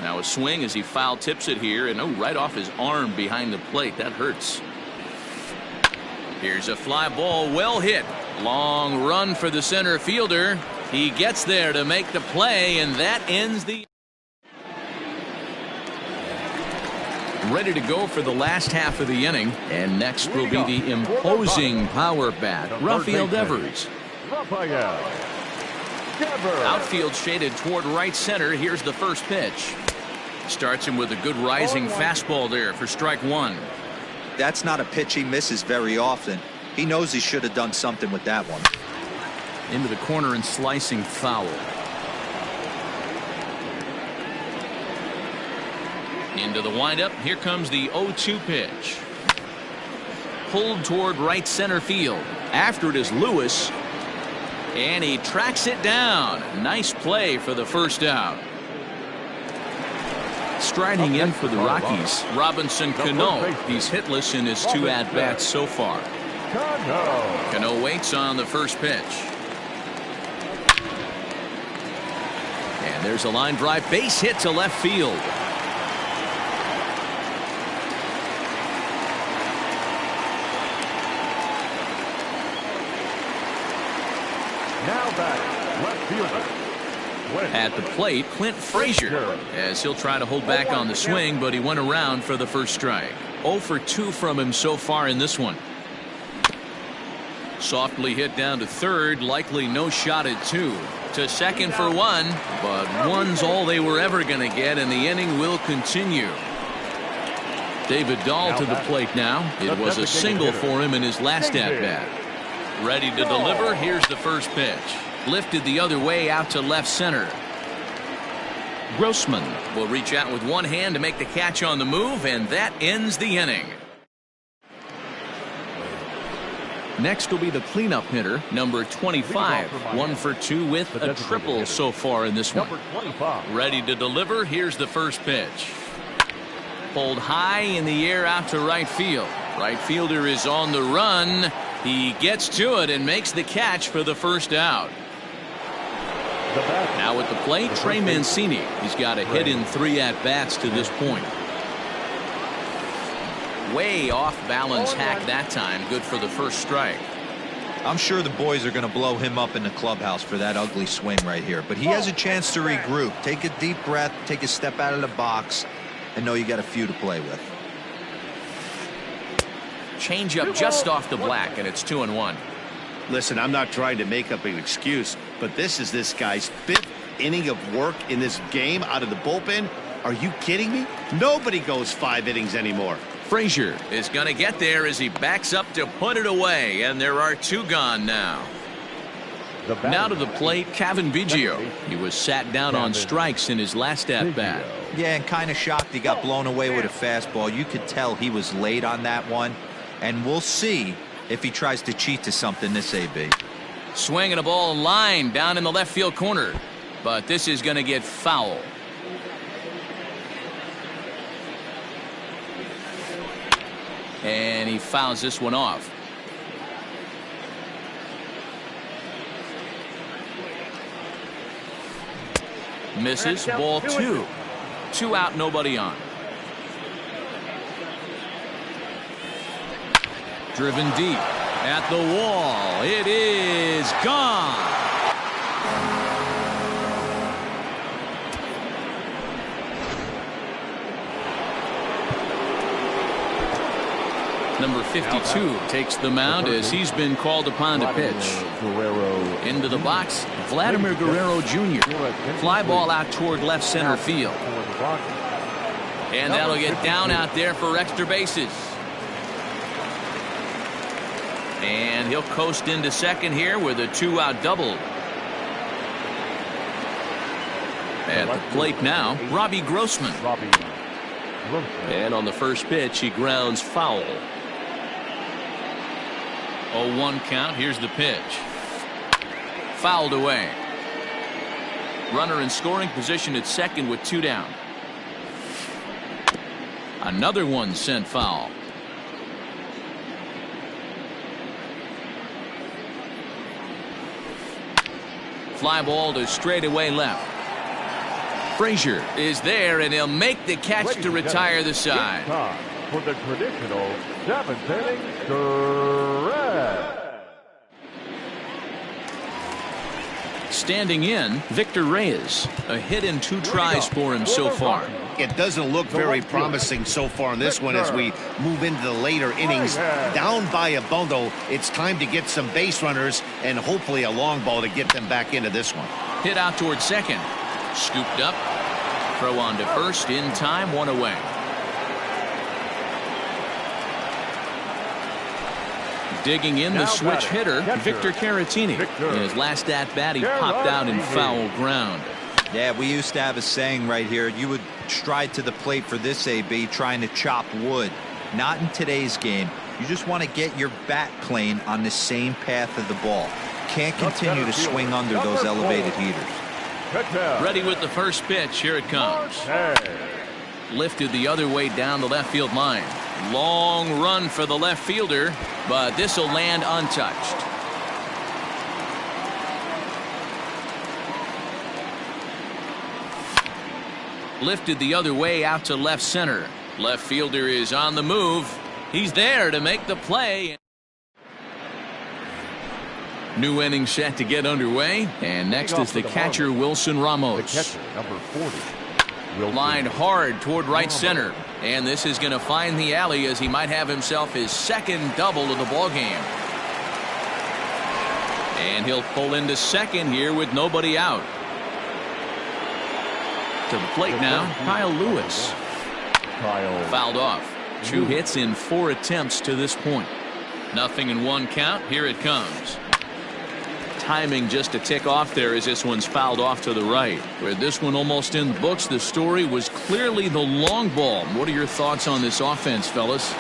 Now a swing as he foul tips it here, and right off his arm behind the plate. That hurts. Here's a fly ball, well hit. Long run for the center fielder. He gets there to make the play, and that ends the... Ready to go for the last half of the inning, and next will be the imposing power bat, Rafael Devers. Outfield shaded toward right center. Here's the first pitch. Starts him with a good rising fastball there for strike 1. That's not a pitch he misses very often. He knows he should have done something with that one. Into the corner and slicing foul. Into the windup. Here comes the 0-2 pitch. Pulled toward right center field. After it is Lewis. And he tracks it down. Nice play for the first out. Striding in for the Rockies, Robinson Cano. He's hitless in his 2 at-bats so far. Cano waits on the first pitch. And there's a line drive, base hit to left field. Now back, left fielder. At the plate, Clint Frazier, as he'll try to hold back on the swing, but he went around for the first strike. 0 for 2 from him so far in this one. Softly hit down to third, likely no shot at 2. To second for 1, but 1's all they were ever going to get, and the inning will continue. David Dahl to the plate now. It was a single for him in his last at-bat. Ready to deliver. Here's the first pitch. Lifted the other way out to left center. Grossman will reach out with one hand to make the catch on the move, and that ends the inning. Next will be the cleanup hitter, number 25. 1 for 2 with a triple so far in this one. Ready to deliver. Here's the first pitch. Pulled high in the air out to right field. Right fielder is on the run. He gets to it and makes the catch for the first out. Now at the plate, Trey Mancini. He's got a hit in 3 at-bats to this point. Way off balance hack that time. Good for the first strike. I'm sure the boys are going to blow him up in the clubhouse for that ugly swing right here. But he has a chance to regroup. Take a deep breath. Take a step out of the box. And know you got a few to play with. Changeup just off the black, and it's 2-1. Listen, I'm not trying to make up an excuse, but this is this guy's 5th inning of work in this game out of the bullpen. Are you kidding me? Nobody goes 5 innings anymore. Frazier is going to get there as he backs up to put it away, and there are 2 gone now. Now to the plate, Cavan Biggio. He was sat down on strikes in his last at-bat. Yeah, and kind of shocked he got blown away with a fastball. You could tell he was late on that one, and we'll see if he tries to cheat to something this AB. Swinging a ball line down in the left field corner, but this is going to get foul. And he fouls this one off. Misses. Ball 2. 2 out, nobody on. Driven deep at the wall. It is gone. Number 52 takes the mound as he's been called upon to pitch. Into the box, Vladimir Guerrero Jr. Fly ball out toward left center field. And that'll get down out there for extra bases. And he'll coast into second here with a 2-out double. At the plate now, Robbie Grossman. And on the first pitch, he grounds foul. 0-1 count. Here's the pitch. Fouled away. Runner in scoring position at second with 2 down. Another one sent foul. Fly ball to straightaway left. Frazier is there, and he'll make the catch to retire the side. For the traditional 7th inning stretch. Standing in, Victor Reyes. A hit in 2 tries for him so far. It doesn't look very promising so far in this one as we move into the later innings. Down by a bundle, it's time to get some base runners and hopefully a long ball to get them back into this one. Hit out toward second. Scooped up. Throw on to first in time, 1 away. Digging in the switch hitter, Victor Caratini. In his last at-bat, he popped out in foul ground. Yeah, we used to have a saying right here. You would stride to the plate for this AB trying to chop wood. Not in today's game. You just want to get your bat plane on the same path of the ball. Can't continue to swing under those elevated heaters. Ready with the first pitch. Here it comes. Lifted the other way down the left field line. Long run for the left fielder, but this will land untouched. Lifted the other way out to left center. Left fielder is on the move. He's there to make the play. New inning set to get underway, and next is the catcher Wilson Ramos. The catcher, number 40. Lined hard toward right center, and this is going to find the alley as he might have himself his second double of the ball game. And he'll pull into second here with nobody out. To the plate now, Kyle Lewis. Fouled off. 2 hits in 4 attempts to this point. 0-1 count. Here it comes. Timing just a tick off there as this one's fouled off to the right. With this one almost in the books, the story was clearly the long ball. What are your thoughts on this offense, fellas?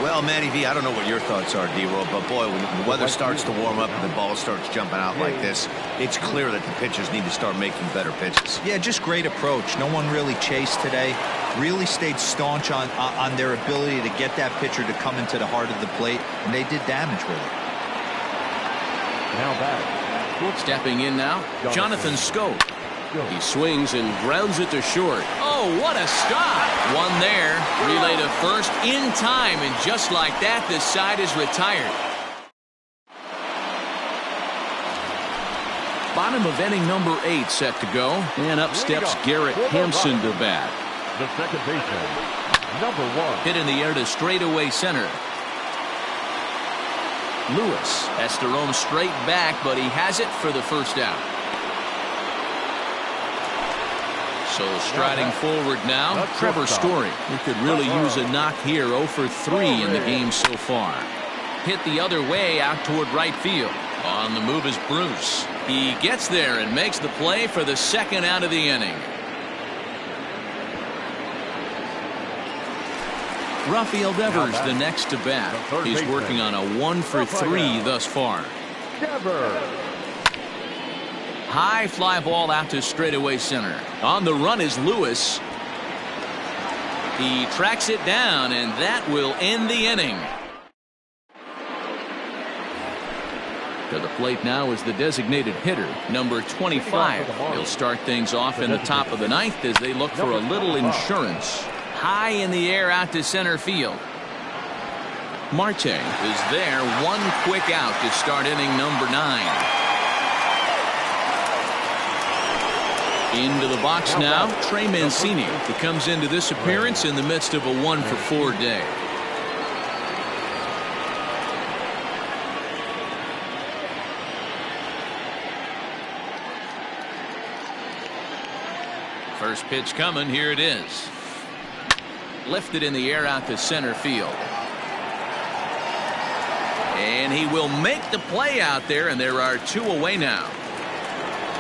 Well, Matty V, I don't know what your thoughts are, D-Roll, but boy, when the weather starts to warm up and the ball starts jumping out like this, it's clear that the pitchers need to start making better pitches. Yeah, just great approach. No one really chased today. Really stayed staunch on their ability to get that pitcher to come into the heart of the plate, and they did damage with it. Now back. Stepping in now, Jonathan Schoop. He swings and grounds it to short. Oh, what a stop. One there. Relay to first in time, and just like that, the side is retired. Bottom of inning number 8 set to go. And up steps Garrett Hampson to bat. The second baseman, number 1. Hit in the air to straightaway center. Lewis has to roam straight back, but he has it for the first out. So striding forward now, Trevor Story. He could really use a knock here. 0 for 3 in the game so far. Hit the other way out toward right field. On the move is Bruce. He gets there and makes the play for the second out of the inning. Rafael Devers the next to bat. He's working on a 1 for 3 thus far. High fly ball out to straightaway center. On the run is Lewis. He tracks it down, and that will end the inning. To the plate now is the designated hitter, number 25. He'll start things off in the top of the 9th as they look for a little insurance. High in the air out to center field. Marte is there. 1 quick out to start inning number 9. Into the box now, Trey Mancini. He comes into this appearance in the midst of a 1 for 4 day. First pitch coming. Here it is. Lifted in the air out to center field. And he will make the play out there, and there are 2 away now.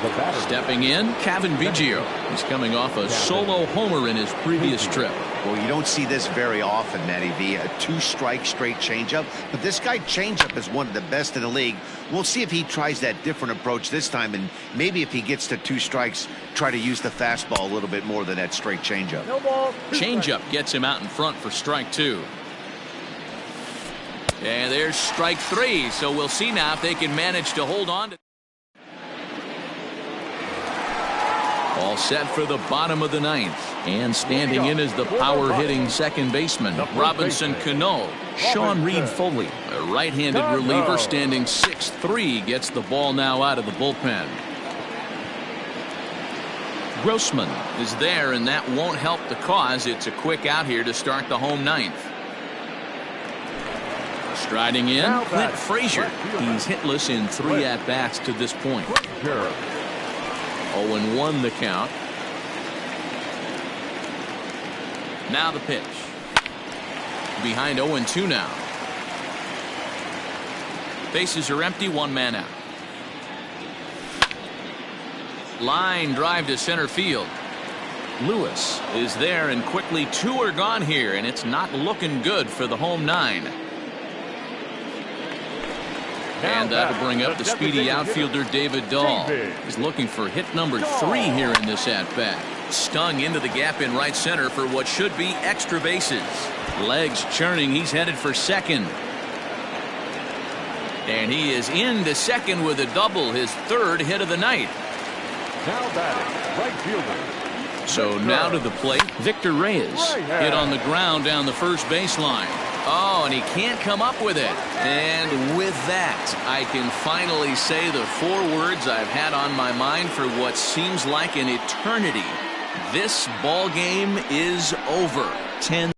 The batter. Stepping in, Cavan Biggio. He's coming off a solo homer in his previous trip. Well, you don't see this very often, Matty V. A 2-strike straight changeup. But this guy changeup is one of the best in the league. We'll see if he tries that different approach this time. And maybe if he gets to 2 strikes, try to use the fastball a little bit more than that straight changeup. No ball. Changeup gets him out in front for strike 2. And there's strike 3. So we'll see now if they can manage to hold on to. All set for the bottom of the 9th. And standing in is the power-hitting second baseman, Robinson Cano. Sean Reed Foley, a right-handed reliever, standing 6'3", gets the ball now out of the bullpen. Grossman is there, and that won't help the cause. It's a quick out here to start the home 9th. Striding in, Clint Frazier. He's hitless in 3 at-bats to this point. 0-1 the count. Now the pitch. Behind 0-2 now. Bases are empty, 1 man out. Line drive to center field. Lewis is there, and quickly 2 are gone here, and it's not looking good for the home 9. And that'll bring up the speedy outfielder David Dahl. He's looking for hit number 3 here in this at-bat. Stung into the gap in right center for what should be extra bases. Legs churning. He's headed for second. And he is into second with a double, his 3rd hit of the night. Now batting, right fielder. So now to the plate, Victor Reyes. Hit on the ground down the first baseline. Oh, and he can't come up with it. And with that, I can finally say the 4 words I've had on my mind for what seems like an eternity. This ball game is over. 10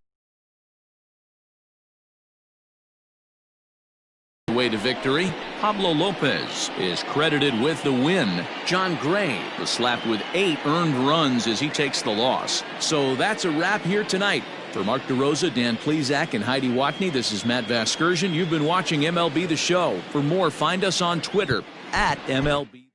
way to victory. Pablo Lopez is credited with the win. John Gray was slapped with 8 earned runs as he takes the loss. So that's a wrap here tonight. For Mark DeRosa, Dan Plesac, and Heidi Watney, this is Matt Vasgersian. You've been watching MLB The Show. For more, find us on Twitter @MLB.